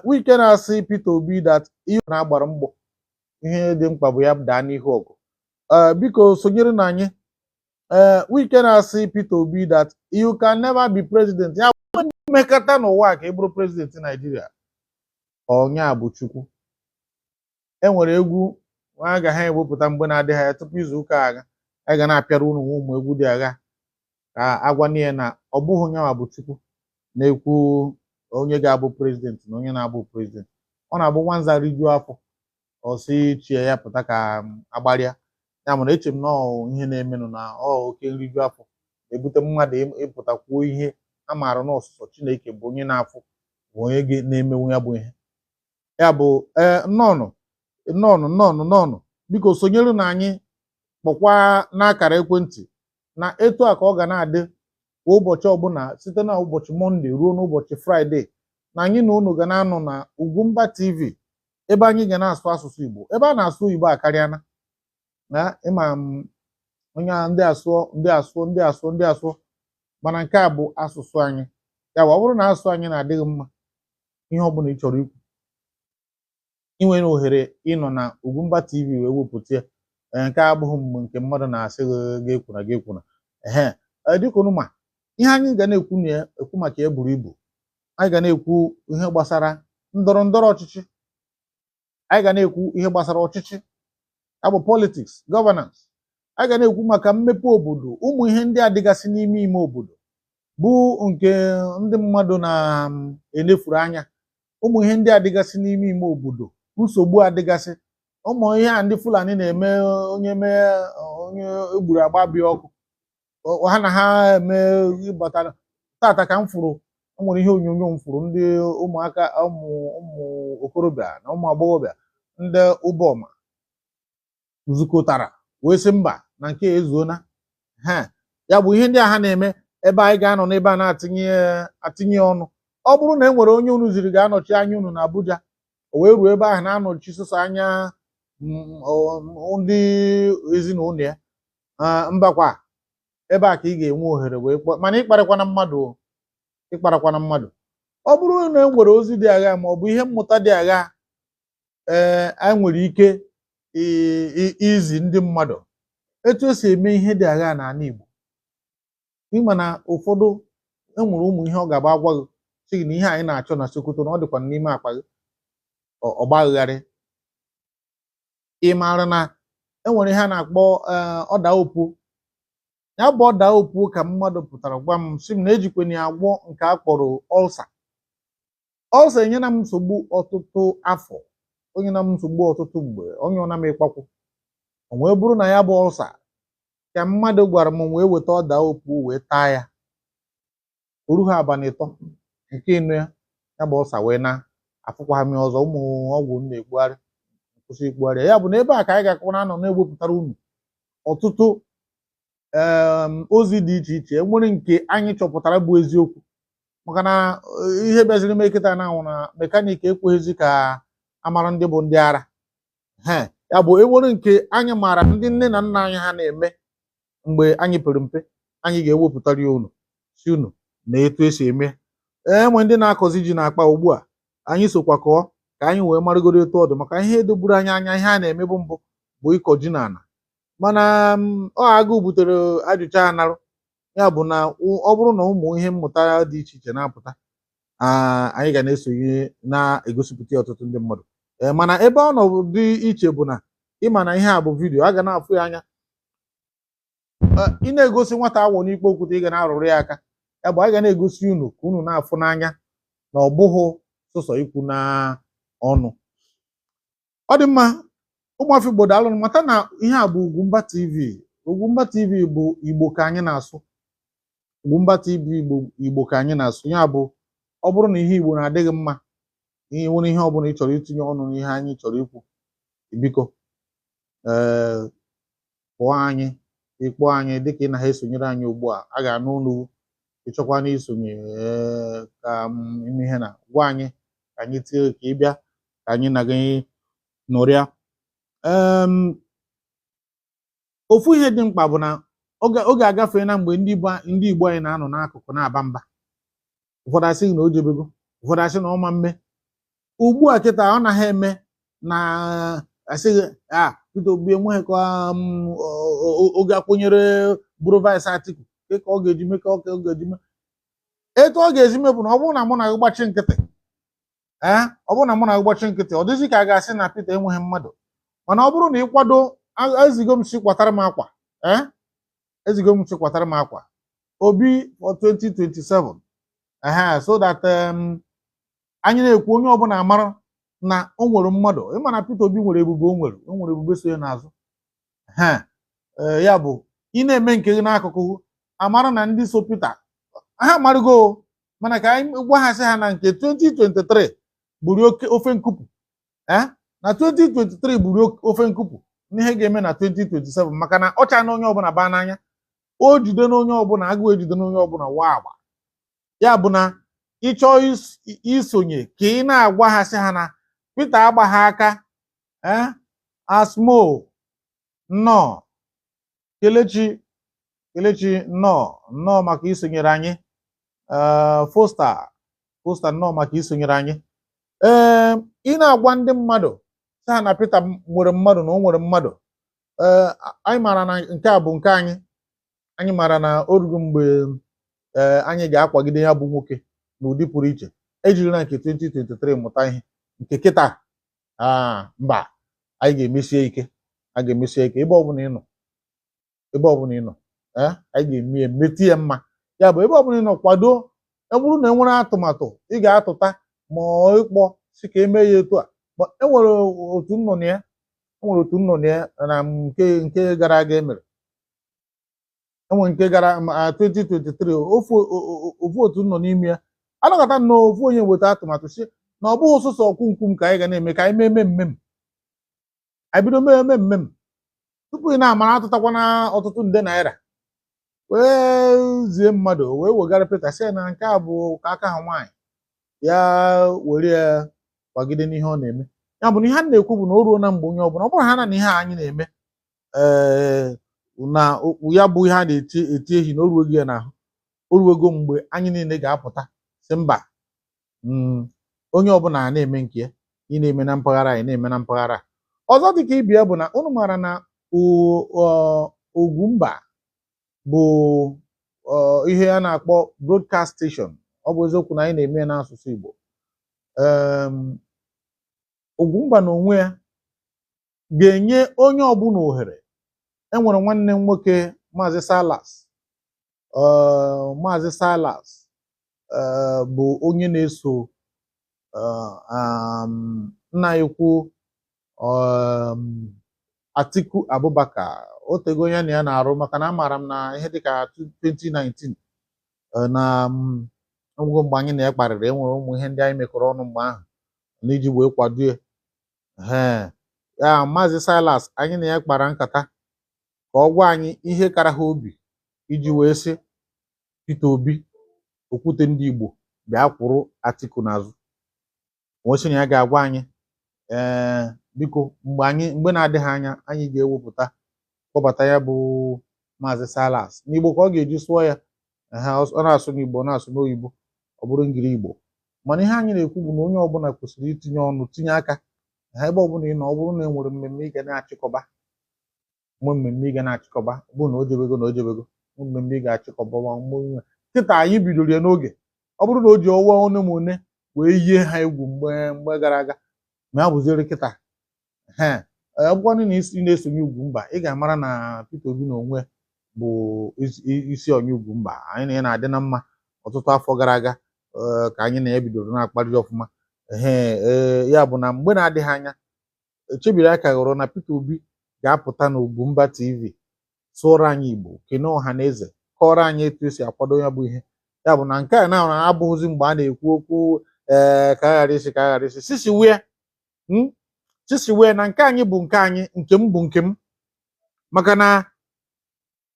Wike na-asị Peter Obi that ihe na-agbara mgbọ ihe dị mkpa bụ ya daa n'ihu ọgụ biko sonyere na anyị Wike na-asị Peter Obi that you can never be president ya bụ mmekọta n'ụwa ka ị bụrụ president Naijiria ọnya bụ Chukwu enwere egwu agaghị ewepụta mgbe na-adịghị anya tupu izu ụka aga anyị ga na-apịara unu ụmụ egwu dị agha ka agwa n'ihe na ọ bụghị onye bụ Chukwu na-ekwu onye ga-abụ prezident na onye na-abụ prezident ọ na-abụ nwanza rijuo afọ ọsị chie ya pụta ka agbarịa ya mana eche m na ihe na-emenụ na oke nriju afọ ebute mmadụ ịpụta kwuo ihe a maara n'ọsụsọ Chineke bụ onye na-afụ bụ onye na-emenwu ya bụ ihe ya bụ nnọnụ biko sonyere na anyị kpọkwa n'akara ekwentị na etu a ka ọ ga na-adị kwa ụbọchị ọbụla site na ụbọchị Mọnde ruo n'ụbọchị Fraịde na anyị na unu ga na-anọ na Ugwumba TV ebe anyị ga na-asụ asụsụ Igbo ebe a na-asụ Igbo akarịana na ịma onye ndị asụ mana nke a bụ asụsụ anyị ya ọ bụrụ na asụsụ anyị na-adịghị mma ihe ọbụla ị chọrọ ikwu ị nwere ohere ịnọ na Ugwumba TV wee wepụta ya nke a abụghị mgbe nke mmadụ na-asị ga-ekwuna dịka unu ma ihe anyị ga na-ekwu maka ya buru ibu anyị ga na-ekwu ihe gbasara ndọrọ ndọrọ ọchịchị anyị ga na-ekwu ihe gbasara ọchịchị abụ politics governance anyị ga na-ekwu maka mmepe obodo ụmụ ihe ndị a dịgasị n'ime ime obodo bụ nke ndị mmadụ na-elefuru anya ụmụ ihe ndị a dịgasị n'ime ime obodo nsogbu adịgasị ụmụ ihe a ndị Fulani na-eme onye egburu agbabie ọkụ ha na ha eme ịbata tata ka m fụrụ nwere ihe onyonyo m fụrụ ndị ụmụaka ụmụ okorobịa na ụmụ agbọghọbịa ndị ụbọma zukọtara wee sị mba na nke ezuona ya bụ ihe ndị a ha na-eme ebe anyị ga-anọ n'ebe a na-atinye ọnụ ọ bụrụ na e nwere onye unu ziri ga-anọchi anya unu na Abuja o wee ruo ebe ahụ na-anọchi sụsọ anya ndị ezinụlọ ya mbakwa ebe a ka ị ga-enwe ohere wee mana ịkparakwana mmadụ ọ bụrụ na e nwere ozi dị agha ma ọ bụ ihe mmụta dị agha anyị nwere ike izi ndị mmadụ etu esi eme ihe dị agha n'ala Igbo ịma na ụfọdụ enwere ụmụ ihe ọ ga-agba agwa gị sị gị na ihe anyị na-achọ na Sokoto na ọ dịkwa n'ime akpa gị ọgbagharị ị maara na enwere ihe a na-akpọ ọda opuo ya bụ ọda opuo ka mmadụ pụtara gwa m sị m na ejikwana ya agwọ nke a kpọrọ ọlsa ọsọ enyela m nsogbu ọtụtụ afọ, onye na m nsogbu ọtụtụ mgbe, onye ọ na m ịkpakwu. O wee bụrụ na ya bụ ọlsa ka mmadụ gwara m wee weta ọda okpu wee taa ya, oru ha abalị ịtọ nke ịnụ ya bụ ọlsa wee na afụkwa ha m ọzọ. ụmụ ọgwụ m na-egbugharị kwụsị ikpugharị ya bụ na ebe a ka anyị ga-akwa na anọ na-ewepụtara unu ọtụtụ ozi dị iche iche. Enwere nke anyị chọpụtara bụ eziokwu, maka na ihe bịaziri m ekịta na anwụ na mekaniki ekweghịzi ka amara ndị bụ ndị ara. Ya bụ enwere nke anyị maara ndị nne na nna anyị ha na-eme mgbe anyị pere mpe, anyị ga-ewepụtara ya unu si unu na etu esi eme. Enwe ndị na-akọzi ji na akpa ugbu a, anyị sokwa kọọ ka anyị wee maragoro etu ọ dị, maka ihe edogburu anyị anya ihe a na-emebu mbụ bụ ịkọ ji na ala. Mana ọ agụụ butere ajụjụ a narụ, ya bụ na ọ bụrụ na ụmụ ihe mmụta dị iche iche na-apụta, anyị ga na-esonye na-egosipụta ọtụtụ ndị mmadụ. Mana ebe ọnọdụ dị iche bụ na ịma na ihe a bụ vidiyo, a ga na-afụ ya anya. Ị na-egosi nwata awọ n'ikpe okwute, ị ga na-arụrụ ya aka. Ya bụ anyị ga na-egosi unu ka unu na-afụ n'anya na ọ bụghị sọsọ ikwu na ọnụ. Ọ dị mma, ụmụafọ Igbo daalụ, mata na ihe a bụ Ugwumba TV. Ugwumba TV bụ Igbo ka anyị na-asụ. Ugwumba TV bụ Igbo ka anyị na-asụ. Ya bụ ọ bụrụ na ihe Igbo na-adịghị mma, ihe nwere ihe ọbụla ị chọrọ itinye ọnụ n'ihe anyị chọrọ ikwu, biko kpọọ anyị, ịkpọ anyị dịka ị na ha esonyere anyị ugbu a. A ga-anụ unu ịchọkwa na isonye ka ime ihe na gwa anyị ka anyị tie ka ị bịa ka anyị na gị nọrịa. Ofu ihe dị mkpa bụ na oge agafee na mgbe ndị Igbo anyị na-anọ n'akụkụ na-aba mba. Ụfọdụ asị na o jebego, ụfọdụ asị na ọma mme. Ugbu a kịta ọ naghị eme na asịghị Peter Obi enweghịkwa oge akpọnyere bụrụ vice Atiku ka ọ ga-eji mee ka ọ ga-eji mee etu ọ ga-ezi mepụ na ọ bụrụ na mụ na gị gbachi nkịtị, ọ bụrụ na mụ na gị gbachi nkịtị, ọ dịzị ka a ga-asị na Peter enweghị mmadụ. Mana ọ bụrụ na ị kwado, ezigo m si kwatara m akwa, ezigo m si kwatara m akwa Obi for 2027, so that anyị na-ekwu onye ọbụla mara na o nwere mmadụ. Ịma na Peter Obi nwere ebube, o nwere ebube so ya n'azụ. Ya bụ ị na-eme nke gị n'akụkụ, amara na ndị so Peter ha marụgo, mana ka anyị gwa ha sị ha na nke 2023 buru ofe nkụpụ, na 2023 buru ofe nkụpụ n'ihe ga-eme na 2027, maka na ọcha na onye ọbụla baa n'anya, o jide na onye ọbụla, agụụ ejide na onye ọbụla waa agba. Ya bụ na ịchọọ isonye ka ị na-agwa ha sị ha na Peter agbaghị aka, Asmo nnọọ, Kelechi nnọọ maka isonyere anyị, Foster nnọọ maka isonyere anyị. Ị na-agwa ndị mmadụ sị ha na Peter nwere mmadụ na o nwere mmadụ. Anyị maara na nke a bụ nke anyị maara na o rugo mgbe anyị ga-akwagide ya bụ nwoke n'ụdị pụrụ iche. Ejiri na nke 2023 mụta ihe nke kịta, mba, anyị ga-emesie ike, ebe ọbụla ị nọ, anyị ga-eme emeti ya mma. Ya bụ ebe ọbụla ị nọ, kwado. Bụrụ na enwere atụmatụ ị ga-atụta ma ịkpọ si ka eme ya etu a. Enwere otu nnọ na ya na nke gara aga emere. Enwere nke gara 2023, ofu otu nnọ n'ime ya anọkọta nnọọ ofu onye weta atụmatụ si na ọ bụghị ụsụsọ ọkwụ nkwum ka anyị ga na-eme, ka anyị mee mmemme, anyị bido mee mmemme tupu ị na-amara atụtakwa na ọtụtụ nde naira wee zie mmadụ wee wegara Peter sị na nke a bụ ka aka ha nwaanyị ya were ya kwagide n'ihe ọ na-eme. Ya bụ na ihe a na-ekwu bụ na o ruo na mgbe onye ọbụla, ọ bụrụ ha na ihe anyị na-eme na ya bụ ihe a na-eti ehi na o ruo gị ya n'ahụ, o ruwego mgbe anyị niile ga-apụta sị mba, onye ọbụla na-eme nke ya, ị na-eme na mpaghara anyị na-eme na mpaghara. Ọzọ dịka ibia bụ na unu maara na Ugwumba bụ ihe a na-akpọ broadcast station. Ọ bụ eziokwu na anyị na-eme n'asụsụ Igbo. Ugwumba na onwe ya ga-enye onye ọbụla ohere. Enwere nwanne m nwoke Maazị Salas bụ onye na-eso nna ya ukwu Atiku Abubakar otego onye na ya na-arụ maka na amaara m na ihe dịka 2019 na ngwo mgbe anyị na ya kparịrị enwere ụmụ ihe ndị anyị mekọrọ ọnụ mgbe ahụ n'iji wee kwado ya ya Maazị Silas anyị na ya kpara nkata ka ọ gwa anyị ihe kara ha obi iji wee sị Peter Obi okwute ndị Igbo bịa kwụrụ Atiku n'azụ nwesị na ya ga-agwa anyị biko mgbe na-adịghị anya anyị ga-ewepụta kpọbata ya bụ Maazị Silas n'Igbo ka ọ ga-eji sụọ ya ọ na-asụ n'Igbo na-asụ n'oyibo ọ bụrụ ngiri Igbo mana ihe anyị na-ekwu bụ na onye ọbụla kwesịrị itinye ọnụ tinye aka ebe ọbụla ị nọ ọ bụrụ na e nwere mmemme ị ga na-achịkọba bụ na o jebego mmemme ị ga-achịkọba kịta anyị bidoro ya n'oge ọ bụrụ na o ji ọwa one ma one wee yie ha egwu mgbe gara aga ma ya bụziere kịta ọ bụkwanụ na isi na-esonye Ugwumba ị ga-amara na Peter Obi na onwe bụ isi onye Ugwumba anyị na ya na-adị na mma ọtụtụ afọ gara aga ka anyị na ya bidoro na-akparị ọfụma ya bụ na mgbe na-adịghị anya echebiri aka ghọrọ na Peter Obi ga-apụta na Ugwumba TV sụọrọ anyị Igbo kene ọha na eze kọrọ anyị etu esi akwado ya bụ ihe ya bụ na nke a na-abụghịzi mgbe a na-ekwu okwu ka a ghara isi sisi wee na nke anyị bụ nke anyị nke m bụ nke m maka na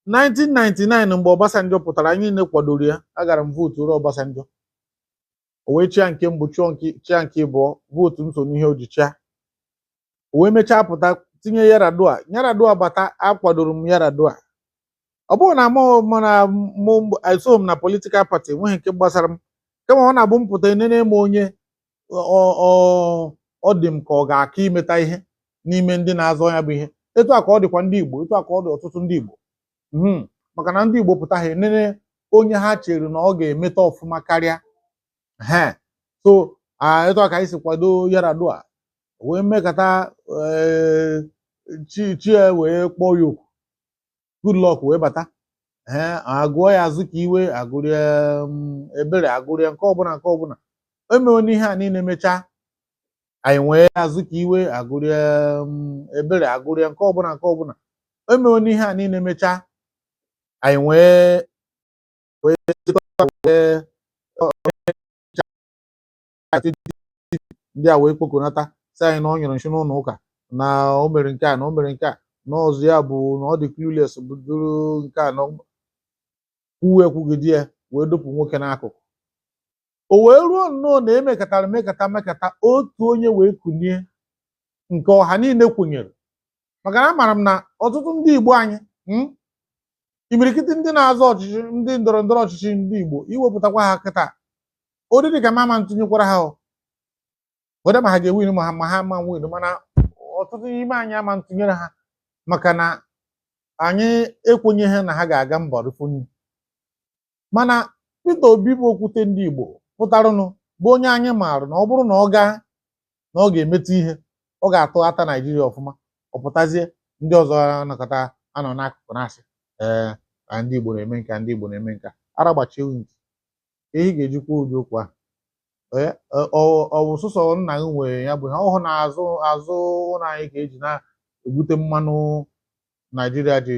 1999 mgbe Obasanjo pụtara anyị niile kwadoro ya agara m vootu ruo Obasanjo o wee chia nke mbụ chia nke ịbụọ vootu m so n'ihe ojicha o wee mechaa pụta tinye Yaradua bata akwadoro m Yaradua ọ bụrụ na eso m na politikal pati enweghị nke gbasara m kama ọ na-abụ m pụta enene m onye ọ dị m ka ọ ga-aka imeta ihe n'ime ndị na-azọ ya bụ ihe etu a ka ọ dịkwa ndị Igbo etu a ka ọ dị ọtụtụ ndị Igbo maka na ndị Igbo pụta ha enene onye ha chere na ọ ga-emeta ọfụma karịa so etu a ka anyị si kwado Yaradua wee mekata chi wee kpọọ ya oku Goodluck wee bata agụọ ya azụ ka iwe agụrịa ebere agụrịa nke ọbụla emewe n'ihe a niile mechaa anyị nwee azụ ka iwe agụrịa ebere agụrịa nke ọbụla emewe n'ihe a niile mechaa anyị nwee ndị a wee kpokọnata si anyị na ọ nyere nshi n'ụlọ ụka na o mere nke a na o mere nke a na ọzọ ya bụ na ọ dị clueless bụdoro nke a na ekwugide ya wee dopụ nwoke n'akụkụ o wee ruo nnọọ na emekata otu onye wee kunie nke ọha niile kwenyere maka na amara m na ọtụtụ ndị Igbo anyị imirikiti ndị na-azọ ọchịchị ndị ndọrọ ndọrọ ọchịchị ndị Igbo iwepụtakwa ha kịta ụdịdị ka mama ntụnyekwara ha wede ma ha ga-ewin ma ha ma win mana ọtụtụ n'ime anyị ama ntụnyere ha maka na anyị ekwenyeghị na ha ga-aga mba rufonu mana Peter Obi bụ okwute ndị Igbo pụtaranụ bụ onye anyị maara na ọ bụrụ na ọ ga-emetụ ihe ọ ga-atụ ata Naijiria ọfụma ọ pụtazie ndị ọzọ nakọta anọ n'akụkụ na-asị ka ndị Igbo na-eme nka ndị Igbo na-eme nka ara gbachie ntị ehi ga-ejikwa ụdị okwu ọ bụ sụsọ nna gị nwere ya bụ ha ọhụụ na-azụ ụlọ anyị ka eji na-ebute mmanụ Naijiria ji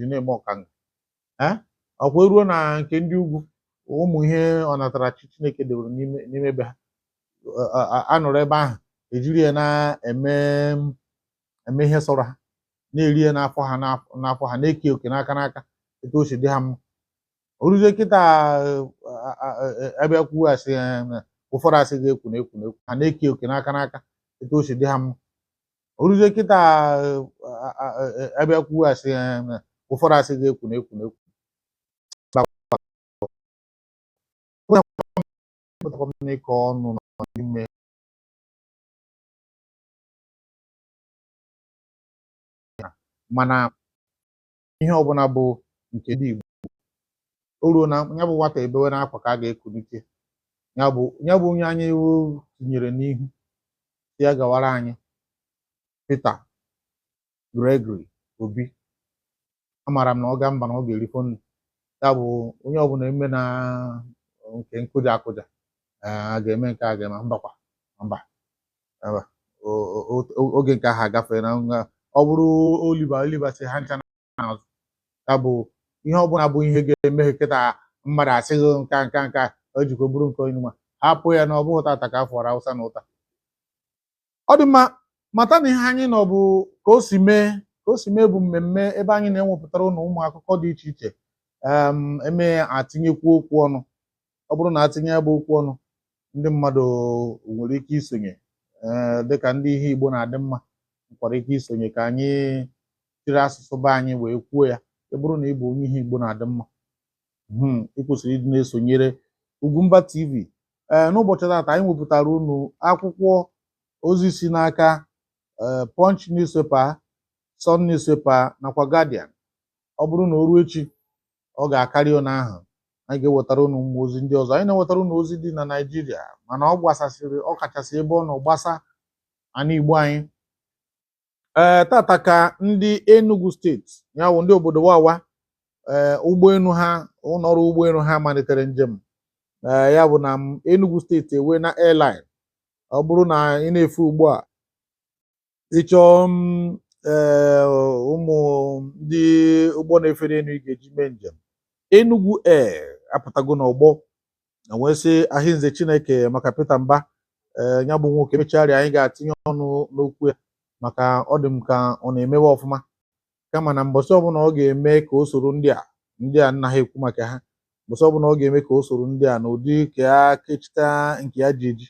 na-eme ọkanga ọkwa eruo na nke ndị ugwu ụmụ ihe ọnatarachi Chineke debere n'ime ebe ha anọrọ ebe ahụ ejiri ya na-eme ihe sọrọ ha na-eri ya n'afọ ha na-eke oke n'aka etu o si dị ha mma oruzie kịta abịakwu asị ụfọdụ asị ga-ekwu na ha na-eke oke n'aka etu o si dị ha mma oruzie kịta abịakwu asị ụfọdụ asị ga-ekwu na ịkọ ọnụ n'ime mana ihe ọbụla bụ nke ndị Igbo o ruo na ya bụ nwata ebewe n'akwa ka a ga-ekulite ya bụ onye anyị tinyere n'ihu ya gawara anyị Peter Gregory Obi amara m na ọ ga mba na ọ ga-erifo nri ya bụ onye ọbụla eme na nke nkụja a ga-eme nke a ga-eme mbakwa mba mba oge nke ahụ agafee na ọ bụrụ Oliver si ha ncha n'azụ ya bụ ihe ọbụla bụ ihe ga-emeghe kịta mmadụ asịghị nka o jikwa bụrụ nke onye nwa hapụ ya na ọ bụghị tata ka afọ Hausa na ụta ọ dị mma mata na ihe anyị nọ bụ ka o si mee bụ mmemme ebe anyị na-ewepụtara ụmụ akụkọ dị iche iche eme atinyekwu okwu ọnụ ọ bụrụ na atinye ya bụ okwu ọnụ ndị mmadụ nwere ike isonye dịka ndị ihe Igbo na-adị mma nwekwara ike isonye ka anyị jiri asụsụ be anyị wee kwuo ya ọ bụrụ na ị bụ onye ihe Igbo na-adị mma ị kwesịrị ịdị na-esonyere Ugwumba TV n'ụbọchị taata anyị wepụtara unu akwụkwọ ozi si n'aka Punch newspaper, Sun newspaper nakwa Guardian ọ bụrụ na o ruo echi ọ ga-akarị ụnụ ahụ anyị ga-ewetara unu ozi ndị ọzọ anyị na-ewetara unu ozi dị na Naịjirịa mana ọ gbasasịrị ọ kachasị ebe ọ nọ gbasa ana Igbo anyị tata ka ndị Enugu steeti ya bụ ndị obodo Wawa ụgbọelu ha ụlọọrụ ụgbọelu ha malitere njem ya bụ na Enugu steeti ewe na airline ọ bụrụ na ị na-efe ugbu a ịchọọ ụmụ ndị ụgbọ na-efere elu ị ga-eji mee njem Enugu Air apụtago n'ọgbọ wee sị ahịnze Chineke maka Peter Mba ya bụ nwoke mechagharị anyị ga-atinye ọnụ n'okwu ya maka ọ dị m ka ọ na-emewe ọfụma kama na mbọsị ọbụla ọ ga-eme ka o soro ndị a nnaghị ekwu maka ha mbọsị ọbụla ọ ga-eme ka o soro ndị a na ụdị ka ya kechita nke ya ji eji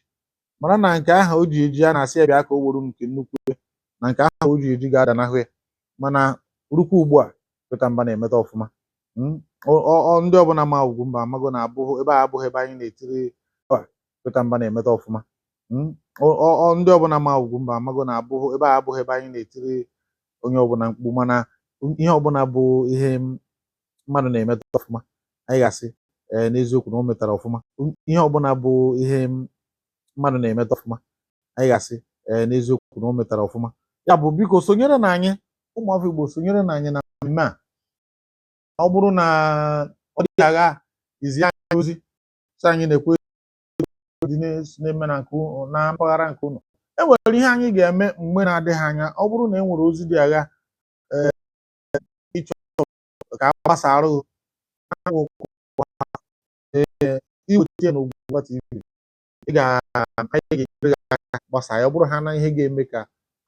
mara na nke ahụ o ji eji a na-asị ya bịa ka o were nke nnukwu na nke ahụ o ji eji ga-adanahụ ya mana rukwa ugbu a Peter Mba na-emeta ọfụma ndị ọbụla ma Ugwumba amago na abụghị ebe a abụghị ebe anyị na-etiri Peter Mba na-emeta ọfụma ndị ọbụla ma Ugwumba amago na abụghị ebe a abụghị ebe anyị na-etiri onye ọbụla mkpu mana ihe ọbụla bụ ihe mmadụ na-emeta ọfụma anyị ga-asị n'eziokwu na o metara ọfụma ihe ọbụla bụ ihe mmadụ na-emeta ọfụma anyị ga-asị n'eziokwu na o metara ọfụma ya bụ biko sonyere na anyị ụmụafọ Igbo sonyere na anyị na mmemme a ọ bụrụ na ọ dị agha izi anyị ozi si anyị na-ekwe dị na-eme na mpaghara nke unu enwere ihe anyị ga-eme mgbe na-adịghị anya ọ bụrụ na e nwere ozi dị agha ịchọ ka a gbasara iweta na Ugwumba TV anyị ga-enyere aka gbasa ya ọ bụrụ ha na ihe ga-eme ka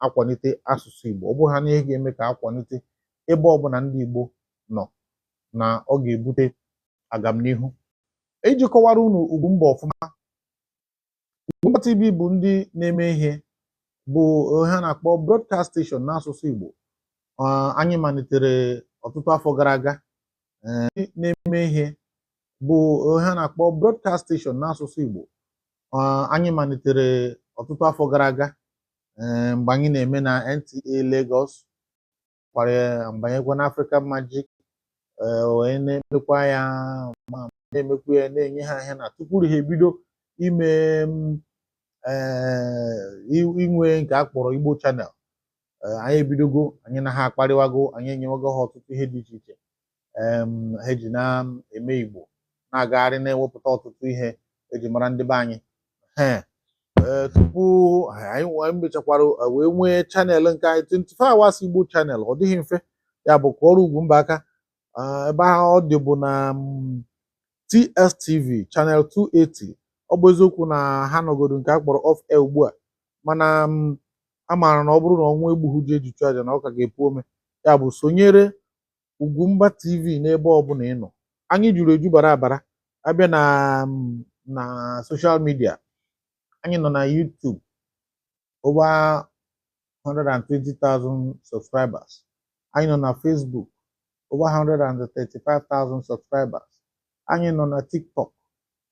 akwalite asụsụ Igbo ọ bụrụ ha na ihe ga-eme ka akwalite ebe ọbụla ndị Igbo nọ na ọ ga-ebute agamnihu iji kọwara unu Ugwumba ọfụma Ugwumba TV bụ ndị na-eme ihe bụ ha na-akpọ broadcast station n'asụsụ Igbo anyị malitere ọtụtụ afọ gara aga na-eme ihe bụ ha na-akpọ broadcast station n'asụsụ Igbo anyị malitere ọtụtụ afọ gara aga mgbe anyị na-eme na NTA Lagos mbanyekwa na African Magic wee na-emekwa ya ma na-emekwa ya na-enye ha ihe na tupu ha ebido ime inwe nke a kpọrọ Igbo Channel anyị ebidogo anyị na ha akparịwago anyị enyewago ha ọtụtụ ihe dị iche iche ha ji na-eme Igbo na-agagharị na-ewepụta ọtụtụ ihe eji mara ndị be anyị tupu anyị mechakwara wee nwee chanel nke anyị 24 Hours Igbo Channel ọ dịghị mfe ya bụ ka ọrụ Ugwumba aka ebe ahụ ọ dị bụ na TSTV Channel 280 ọ bụ eziokwu na ha nọgodo nke a kpọrọ off air ugbu a mana a maara na ọ bụrụ na ọnwa egbughị ji ejichu aja na ọ ka ga-epu ome ya bụ sonyere Ugwumba TV n'ebe ọbụla ị nọ anyị juru eju bara abara abịa na social media anyị nọ na YouTube over 120,000 subscribers anyị nọ na Facebook over 135,000 subscribers anyị nọ na TikTok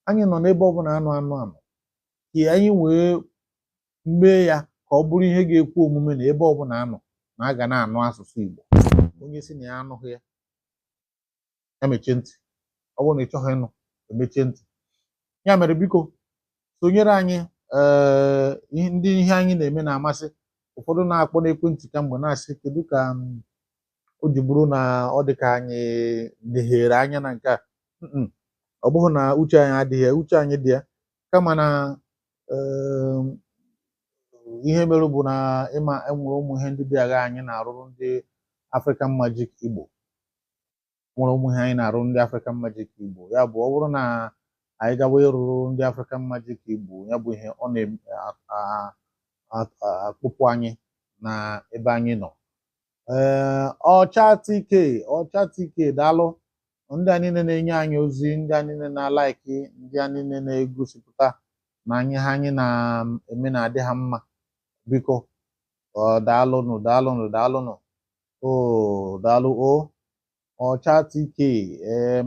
anyị nọ n'ebe ọbụla anụ ka anyị wee mee ya ka ọ bụrụ ihe ga-ekwu omume na ebe ọbụla anọ na a ga na-anụ asụsụ Igbo onye si na ya anụghị ya emechie ntị ọ bụrụ na ị chọghị ịnụ emechie ntị ya mere biko sonyere anyị ndị ihe anyị na-eme na-amasị ụfọdụ na-akpọ n'ekwentị ka mgbe na-asị kedu ka o ji bụrụ na ọ dị ka anyị leghere anya na nke a ọ bụghị na uche anyị adịghị ya uche anyị dị ya kama na ihe mere bụ na ịma enwere ụmụ ihe ndị dị agha anyị na-arụrụ ndị African Magic Igbo nwere ụmụ ihe anyị na-arụ ndị African Magic Igbo ya bụ ọ bụrụ na anyị gawa ịrụrụ ndị African Magic Igbo ya bụ ihe ọ na-akpụpụ anyị na ebe anyị nọ ọcha tike daalụ ndị a niile na-enye anyị ozi ndị a niile na-alaiki ndị a niile na-egosipụta na anyị na-eme na-adị ha mma biko daalụnụ daalụ ọcha tike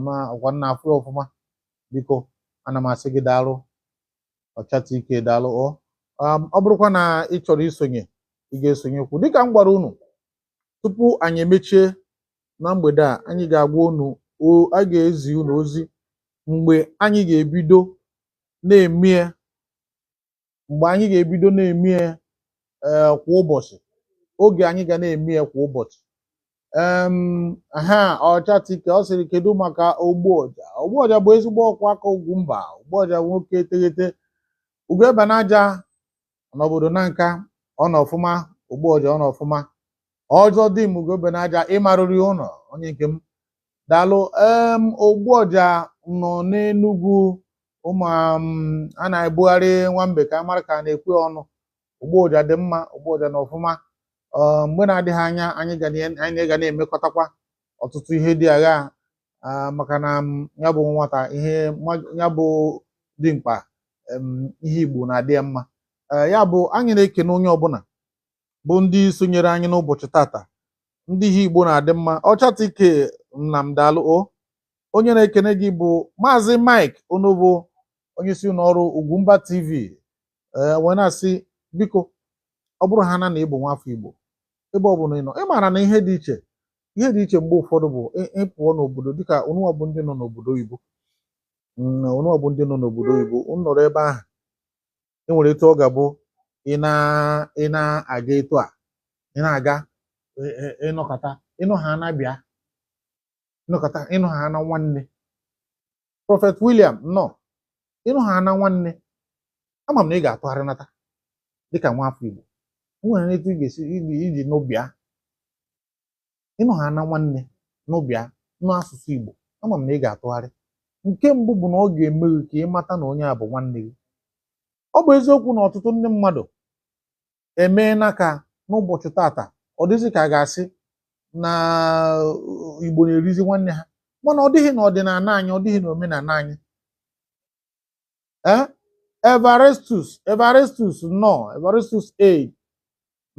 ma ọkwa nna afọ ọfụma biko ana m asị gị daalụ ọcha tike daalụ ọ bụrụkwa na ị chọrọ isonye ị ga-esonyekwu dịka m gwara unu tupu anyị emechie na mgbede a anyị ga-agwa unu a ga-ezi unu ozi mgbe anyị ga-ebido na-eme kwa ụbọchị oge anyị ga na-eme kwa ụbọchị ọcha tike ọ sịrị kedu maka Ogbuọja bụ ezigbo ọkwa aka Ugwumba Ogbuọja nwoke eteghete Ugwuebanaja n'obodo Nanka ọ nọ ọfụma Ogbuọja ọ nọ ọfụma ọzọ dị m Ugwuebanaja ịmarụrị ụlọ onye nke m daalụ Ogbuọja nọ n'Enugu ụmụ a na-ebugharị nwambe ka mara ka na-ekwe ọnụ Ogbuọja dị mma Ogbuọja na ọfụma mgbe na-adịghị anya anyị ga na-emekọtakwa ọtụtụ ihe dị agha maka na ya bụ nwata ihe ya bụ dimkpa ihe Igbo na-adị ya mma ya bụ anyị na-ekene onye ọbụla bụ ndị sonyere anyị n'ụbọchị tata ndị ihe Igbo na-adị mma ọcha tike Nnamdalụ onye na-ekene gị bụ Maazị Mike Onobo onye isi n'ọrụ Ugwumba TV wee na-asị biko ọ bụrụ ha na ịbụ nwafọ Igbo ebe ọ bụla ị nọ ị maara na ihe dị iche mgbe ụfọdụ bụ ịpụọ n'obodo dịka onụwa bụ ndị nọ n'obodo oyibo nọrọ ebe ahụ e nwere etu ọ ga-abụ ị na-aga etu a ị na-aga ịnọkọta ịnụ ha na-abịa ịnụ ha na nwanne Prophet William nọ ịnụ ha na nwanne ama m na ị ga-atụgharị nata dịka nwafọ Igbo nwere etu ị ga-esi iji n'ụbịa ịnụ ha na nwanne n'ụbịa n'asụsụ Igbo ama m na ị ga-atụgharị nke mbụ bụ na ọ ga-eme gị ka ị mata na onye a bụ nwanne gị ọ bụ eziokwu na ọtụtụ ndị mmadụ emeela ka n'ụbọchị tata ọ dịzị ka a ga-asị na Igbo na-erizi nwanne ha mana ọ dịghị na ọdịnala anyị ọ dịghị na omenala anyị Evarestus aid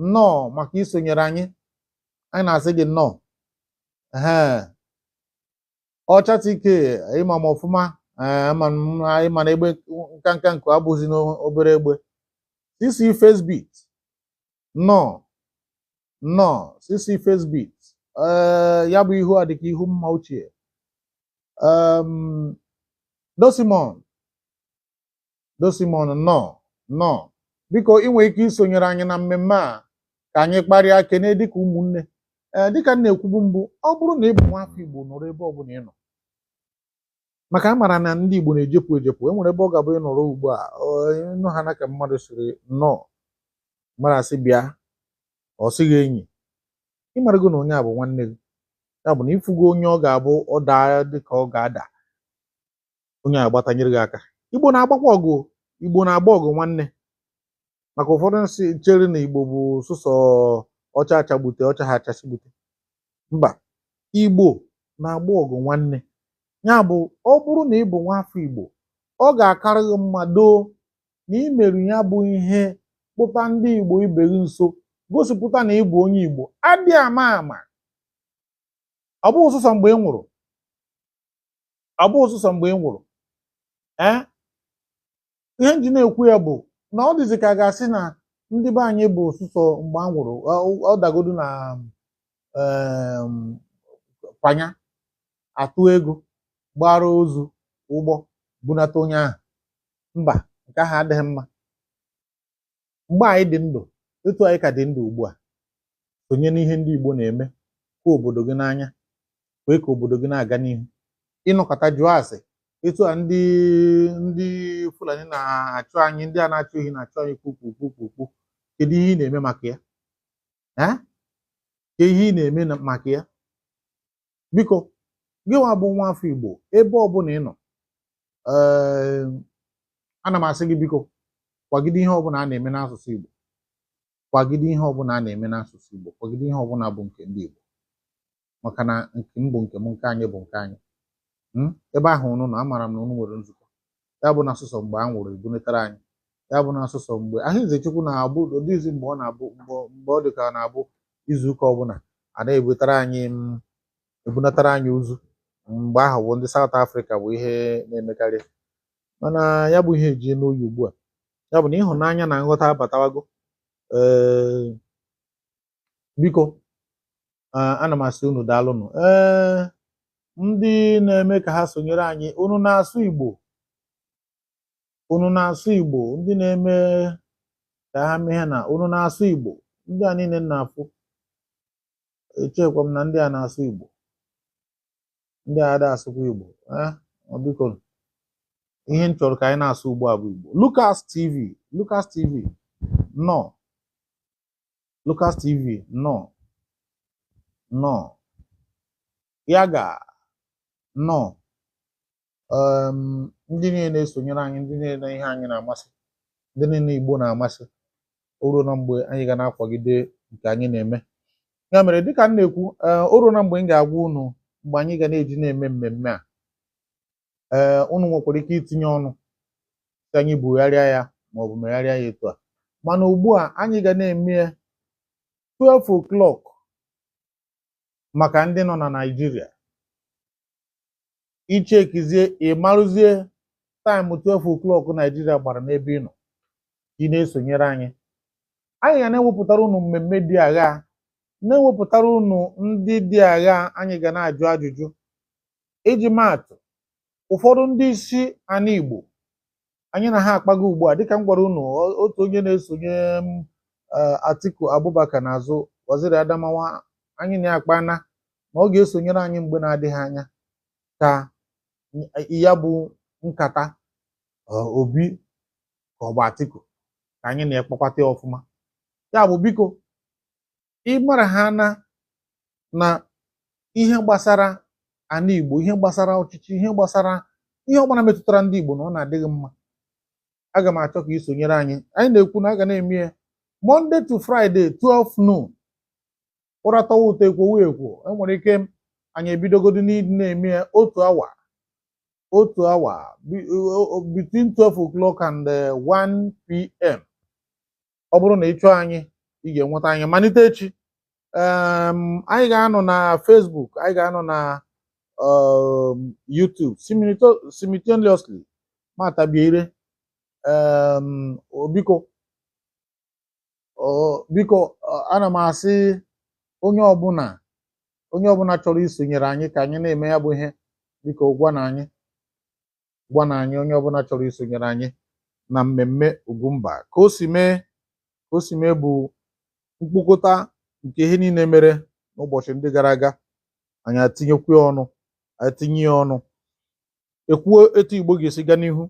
nnọọ maka isonyere anyị na-asị gị nnọọ ọcha tike ịma m ọfụma ịma na egbe nkanka nke abụzi n'obere egbe CC Facebit nnọọ CC Facebit ya bụ ihu a dịka ihu mma ochie Dosimon nnọọ biko ị nwere ike isonyere anyị na mmemme a ka anyị kparịa kene dịka ụmụnne dịka m na-ekwubu mbụ ọ bụrụ na ị bụ nwafọ Igbo nọrọ ebe ọbụla ị nọ maka a mara na ndị Igbo na-ejepụ e nwere ebe ọ ga-abụ ị nọrọ ugbu a ịnụ ha na ka mmadụ siri nnọọ mara asị bịa ọ sịghị enyi ịmarago na onye a bụ nwanne gị ya bụ na ịfụgo onye ọ ga-abụ ọ daa dịka ọ ga-ada onye agbatanyere gị aka Igbo na-agbakwa ọgụ Igbo na-agba ọgụ nwanne maka ụfọdụ nsị chere na Igbo bụ sụsọ ọcha achagbute ọcha ha achachigbute mba Igbo na-agba ọgụ nwanne ya bụ ọ bụrụ na ị bụ nwafọ Igbo ọ ga-akarị gị mma doo na imerụ ya bụ ihe kpụta ndị Igbo ibe gị nso gosipụta na ị bụ onye Igbo adị ama ọ bụ ụsụsọ mgbe ị nwụrụ ihe nji na-ekwu ya bụ na ọ dịzị ka a ga-asị na ndị be anyị bụ ụsụsọ mgbe a nwụrụ ọ dagodu na panya atụ ego gbara ozu ụgbọ bunata onye ahụ mba nke ahụ adịghị mma mgbe anyị dị ndụ etu anyị ka dị ndụ ugbu a sonye n'ihe ndị Igbo na-eme ka obodo gị n'anya kwee ka obodo gị na-aga n'ihu ịnọkọta jụọ ase etu a ndị Fulani na-achụ anyị, ndị a na-achụ ehi na-achụ anyị kpukpukpukpukpu. Kedu ihe ị na-eme maka ya? Ke ihe ị na-eme maka ya? Biko gị nwa bụ nwa afọ Igbo, ebe ọbụla ị nọ, ana m asị gị biko kwagide ihe ọbụla a na-eme n'asụsụ Igbo, kwagide ihe ọbụla a na-eme n'asụsụ Igbo, kwagide ihe ọbụla bụ nke ndị Igbo, maka na nke m bụ nke m, nke anyị bụ nke anyị. Ebe ahụ unu nọ, amara m na unu nwere nzukọ, ya bụ na asụsọ mgbe a nwụrụ ebunetara anyị, ya bụ na asụsọ mgbe Ahụizechukwu na-abụ ụdịzi mgbe ọ na-abụ mgbe ọ dị ka na-abụ izuụka ọbụla a na-ebunatara anyị ozu. Mgbe ahụ bụ ndị South Africa bụ ihe na-emekarị, mana ya bụ ihe eji n'oyi ugbu a. Ya bụ na ịhụnanya na nghọta abatawago. Biko ana m asị unu daalụnụ. Ndị na-eme ka ha sonyere anyị, unu na-asụ Igbo, unu na-asụ Igbo, ndị na-eme ka ha mee na unu na-asụ Igbo, ndị a niile na-afụ, echekwa m na ndị a na-asụ Igbo, ndị a na-asụkwa Igbo. Biko ihe m chọrọ ka anyị na-asụ ugbu a bụ Igbo. Lucas TV, Lucas TV nọ, Lucas TV nọ, Yaga nọ, ndị niile na-esonyere anyị, ndị niile ihe anyị na-amasị, ndị niile Igbo na-amasị, o ruo na mgbe anyị ga na-akwagide nke anyị na-eme. Ya mere dịka m na-ekwu, o ruo na mgbe m ga-agwa unu mgbe anyị ga na-eji na-eme mmemme a. Unu nwekwara ike itinye ọnụ ka anyị bugharịa ya maọbụ megharịa ya etu a, mana ugbu a anyị ga na-eme 12 o'clock maka ndị nọ na Naịjirịa. Ichekizie ịmarụzie taịmụ 12 o'clock Naịjirịa gbara n'ebe ị nọ, ị na-esonyere anyị. Anyị ga na-ewepụtara unu mmemme dị agha, na-ewepụtara unu ndị dị agha anyị ga na-ajụ ajụjụ. Iji maatụ, ụfọdụ ndị isi ana Igbo anyị na ha akpago ugbu a, dịka m gwara unu, otu onye na-esonye Atiku Abubakar n'azụ, Waziri Adamawa, anyị na-akpa na ọ ga-esonyere anyị mgbe na-adịghị anya ka ya bụ nkata Obi ka ọ bụ Atiku ka anyị na-ekpọkwata ọfụma. Ya bụ biko ịmara ha na ihe gbasara ana Igbo, ihe gbasara ọchịchị, ihe gbasara ihe ọbụla metụtara ndị Igbo na ọ na-adịghị mma. Aga m achọ ka ị sonyere anyị. Anyị na-ekwu na a ga na-eme ya Monday to Friday 12 noon. Ụra tọwa ụtọ ekwowe ekwo, enwere ike anyị ebidogodi n'ịdị na-eme ya otu awa between 12 o'clock and 1 p.m. Ọ bụrụ na ị chọọ anyị, ị ga-enweta anyị malite echi. Anyị ga-anọ na Facebook, anyị ga-anọ na YouTube simultaneously. Matabiere biko ana m asị onye ọbụla chọrọ isonyere anyị ka anyị na-eme ya bụ ihe, biko gwa na anyị onye ọbụla chọrọ isonyere anyị na mmemme Ugwumba. Ka o si mee bụ mkpokọta nke ihe niile mere n'ụbọchị ndị gara aga. Anyị atinye ya ọnụ, ekwuo etu Igbo ga-esi gaa n'ihu,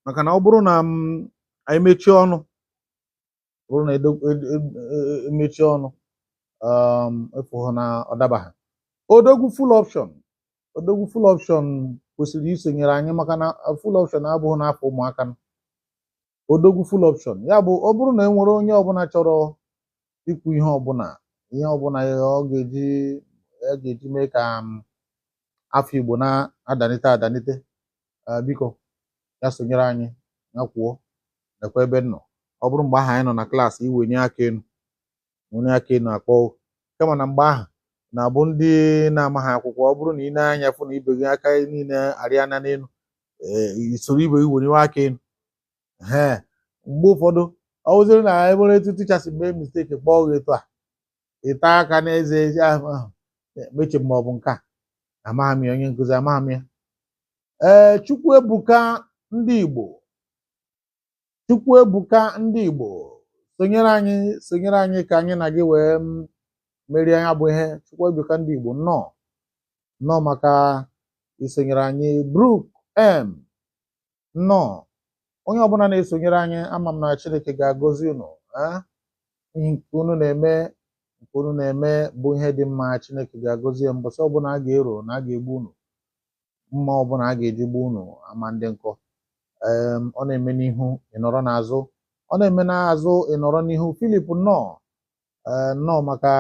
maka na ọ bụrụ na anyị mechie ọnụ, bụrụ na emechie ọnụ, efughị na ọ dabaghị. Odogwu full option kwesịrị isonyere anyị, maka na full option abụghị n'afọ ụmụaka. Odogwu full option, ya bụ ọ bụrụ na e nwere onye ọbụla chọrọ ikwu ihe ọbụla ọ ga-eji mee ka afọ Igbo na-adanite, biko ya sonyere anyị, ya kwuo nekwa ebe nọ. Ọ bụrụ mgbe ahụ anyị nọ na klaasị, iwenye aka enu akpọ, kama na mgbe ahụ na-abụ ndị na-amaghị akwụkwọ. Ọ bụrụ na ị na-anya fụ na ibe gị aka niile arịana n'elu, isoro ibe gị wenyewe aka enu. Mgbe ụfọdụ ọ bụziri na ebere etu tichasị mee misteki kpọọ gị etu a, ịta aka n'eze ahụ meche ma ọ bụ nke a, amaghị m ya, onye nkụzi amaghị m ya. Chukwuebuka ndị Igbo, sonyere anyị ka anyị na gị wee merie anya bụ ihe. Chukwuebuka ndị Igbo nnọọ maka isonyere anyị. nnọọ onye ọbụla na-esonyere anyị ama m na Chineke ga-agọzi unu ihe nke unu na-eme bụ ihe dị mma. Chineke ga-agọzi ya mbọsị ọbụla a ga-ero na a ga-egbu unu mma ọbụla a ga-eji gbuo unu ama ndị nkọ. Ọ na-eme n'ihu ịnọrọ n'azụ, ọ na-eme n'azụ ịnọrọ n'ihu. Filip nnọọ maka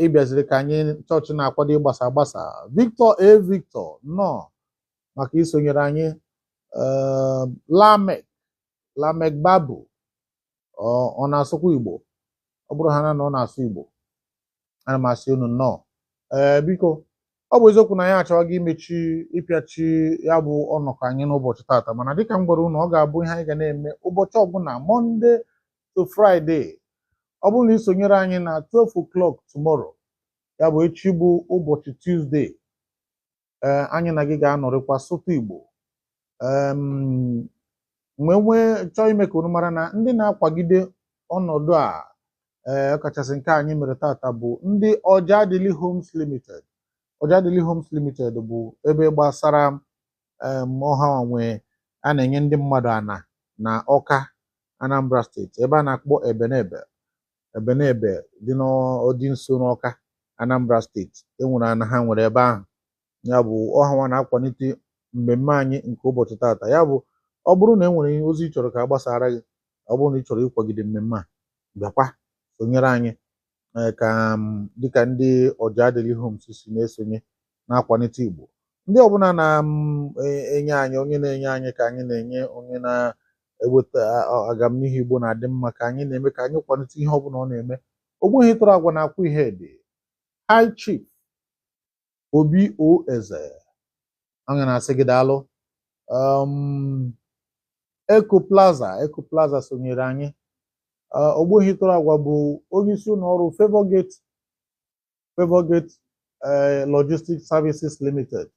ịbịaziri ka anyị chọọchị na-akwado ịgbasa Victor nnọọ maka isonyere anyị. Lamek Babu ọ na-asụkwa Igbo? Ọ bụrụ ha na ọ na-asụ Igbo, ana m asị unu nnọọ. Biko ọ bụ eziokwu na ya achọghị imechi ịpịachi ya bụ ọnọkọ anyị n'ụbọchị tata, mana dịka m gwara unu, ọ ga-abụ ihe anyị ga na-eme ụbọchị ọbụla Monday to Friday. Ọ bụrụ na isonyere anyị na 12 o'clock tomorrow, ya bụ echi bụ ụbọchị Tuesday, anyị na gị ga-anọrịkwa sụtụ Igbo. Nwee chọọ ime ka unu mara na ndị na-akwagide ọnọdụ a ọkachasị nke anyị mere tata bụ ndị Ojadili Homes Limited. Ojadili Homes Limited bụ ebe gbasara ọha nwe a na-enye ndị mmadụ ana na Ọka, Anambra steeti, ebe a na-akpọ Ebenebe dị nso n'Ọka, Anambra steeti. Enwere ana ha nwere ebe ahụ, ya bụ ọha nwa na-akwalite mmemme anyị nke ụbọchị tata. Ya bụ ọ bụrụ na e nwere ihe ozi ị chọrọ ka a gbasara gị, ọ bụrụ na ị chọrọ ịkwagide mmemme a, bịakwa sonyere anyị ka dịka ndị Ojadili Homes si na-esonye na-akwalite Igbo. Ndị ọbụla na-enye anyị, onye na-enye anyị ka anyị na-enye, onye na-eweta agamnihu Igbo na-adị mma ka anyị na-eme ka anyị kwalite ihe ọbụla ọ na-eme. Ogbuehi tụrụ agwa na-akwụ ihe dị. High Chief Obi O Eze, anyị na-asị gị daalụ. Eco Plaza sonyere anyị. Ogbuehi tụrụ agwa bụ onye isi ụlọ ọrụ Favourgate Logistics Services Limited.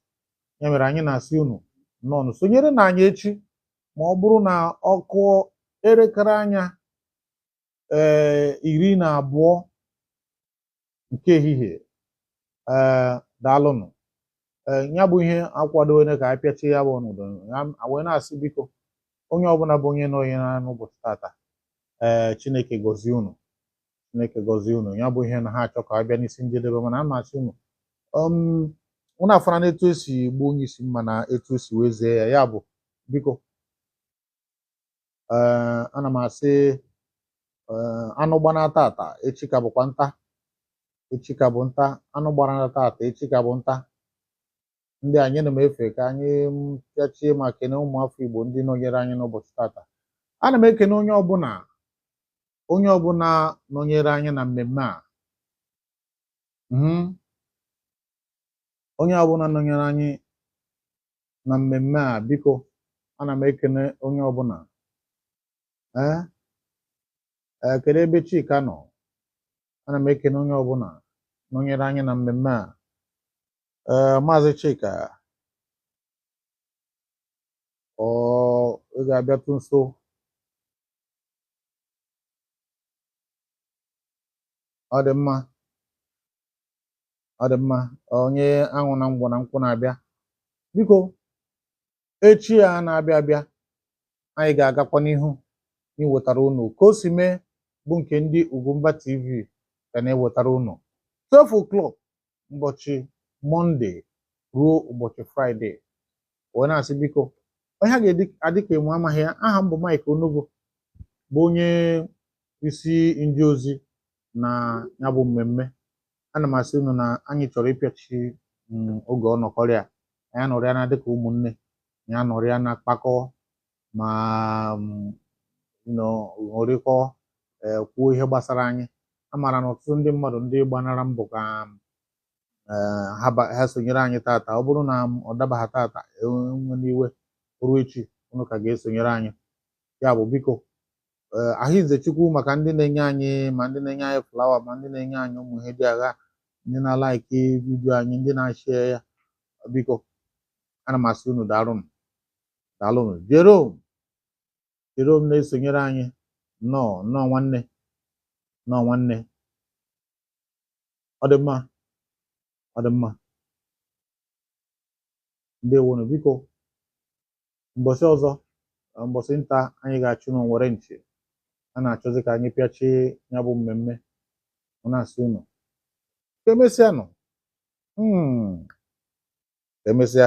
Ya mere anyị na-asị unu nọọnụ sonyere na anyị echi ma ọ bụrụ na ọ kụọ elekere anya 12 nke ehihie. Daalụnụ. Ya bụ ihe akwado onye ka anyị pịachie ya bụ ọnọdụ wee na-asị biko onye ọbụla bụ onye nọ ya n'ụbọchị tata, Chineke gọzie unu, Chineke gọzie unu. Ya bụ ihe na ha achọ ka a bịa n'isi njedebe, mana a na-asị unu unu afara na etu esi gbuo onye isi mma na etu esi wee zee ya. Ya bụ biko ana m asị anụ gbana tata echi ka bụkwa nta, echi ka bụ nta. Anụ gbara tata echi ka bụ nta. Ndị anyị na m efe ka anyị pịachie ma kene ụmụafọ Igbo ndị nọnyere anyị n'ụbọchị tata. Ana m ekene onye ọbụla nọnyere anyị na mmemme a. Onye ọbụla nọnyere anyị na mmemme a, biko ana m ekene onye ọbụla. Kedu ebe Chika nọ? Ana m ekene onye ọbụla nọnyere anyị na mmemme a. Maazị Chika, ị ga-abịatụ nso. Ọ dị mma, ọ dị mma. Onye anwụ na ngwọ na nkwụ na-abịa. Biko echi a na-abịa abịa, anyị ga-agakwa n'ihu iwetara unu ka o si mee bụ nke ndị Ugwumba TV ka na-ewetara unu 12 o'clock ụbọchị Mọnde ruo ụbọchị Fraịde. Wee na-asị biko onye a ga-adị ka enwe amaghị ya, aha m bụ Mike Onogo, bụ onye isi ndị ozi na ya bụ mmemme. Ana m asị unu na anyị chọrọ ịpịachi oge ọnọkọrịa, anyị anọrịa na dịka ụmụnne, anyị anọrịa na kpakọ ma ṅụrịkọ, kwuo ihe gbasara anyị. Amara na ọtụtụ ndị mmadụ ndị gbanara mbọ ka ha sonyere anyị tata. Ọ bụrụ na ọ dabaghị tata, enwela iwe, ruo echi unu ka ga-esonyere anyị. Ya bụ biko Ahụize Chukwu maka ndị na-enye anyị, ma ndị na-enye anyị flawa, ma ndị na-enye anyị ụmụ ihe dị agha, ndị na-alaiki vidio anyị, ndị na-ashare ya. Biko ana m asị unu daalụnụ, daalụnụ. Jerome na-esonyere anyị. Nnọọ nwanne, nnọọ nwanne. Ọ dị mma, ọ dị mma. Ndewonu. Biko mbọsị ọzọ mbọsị nta anyị ga-achụ na nwere nchi a na-achọzi ka anyị pịachie ya bụ mmemme ọ na-asị unu ka emesịa nọ ka emesịa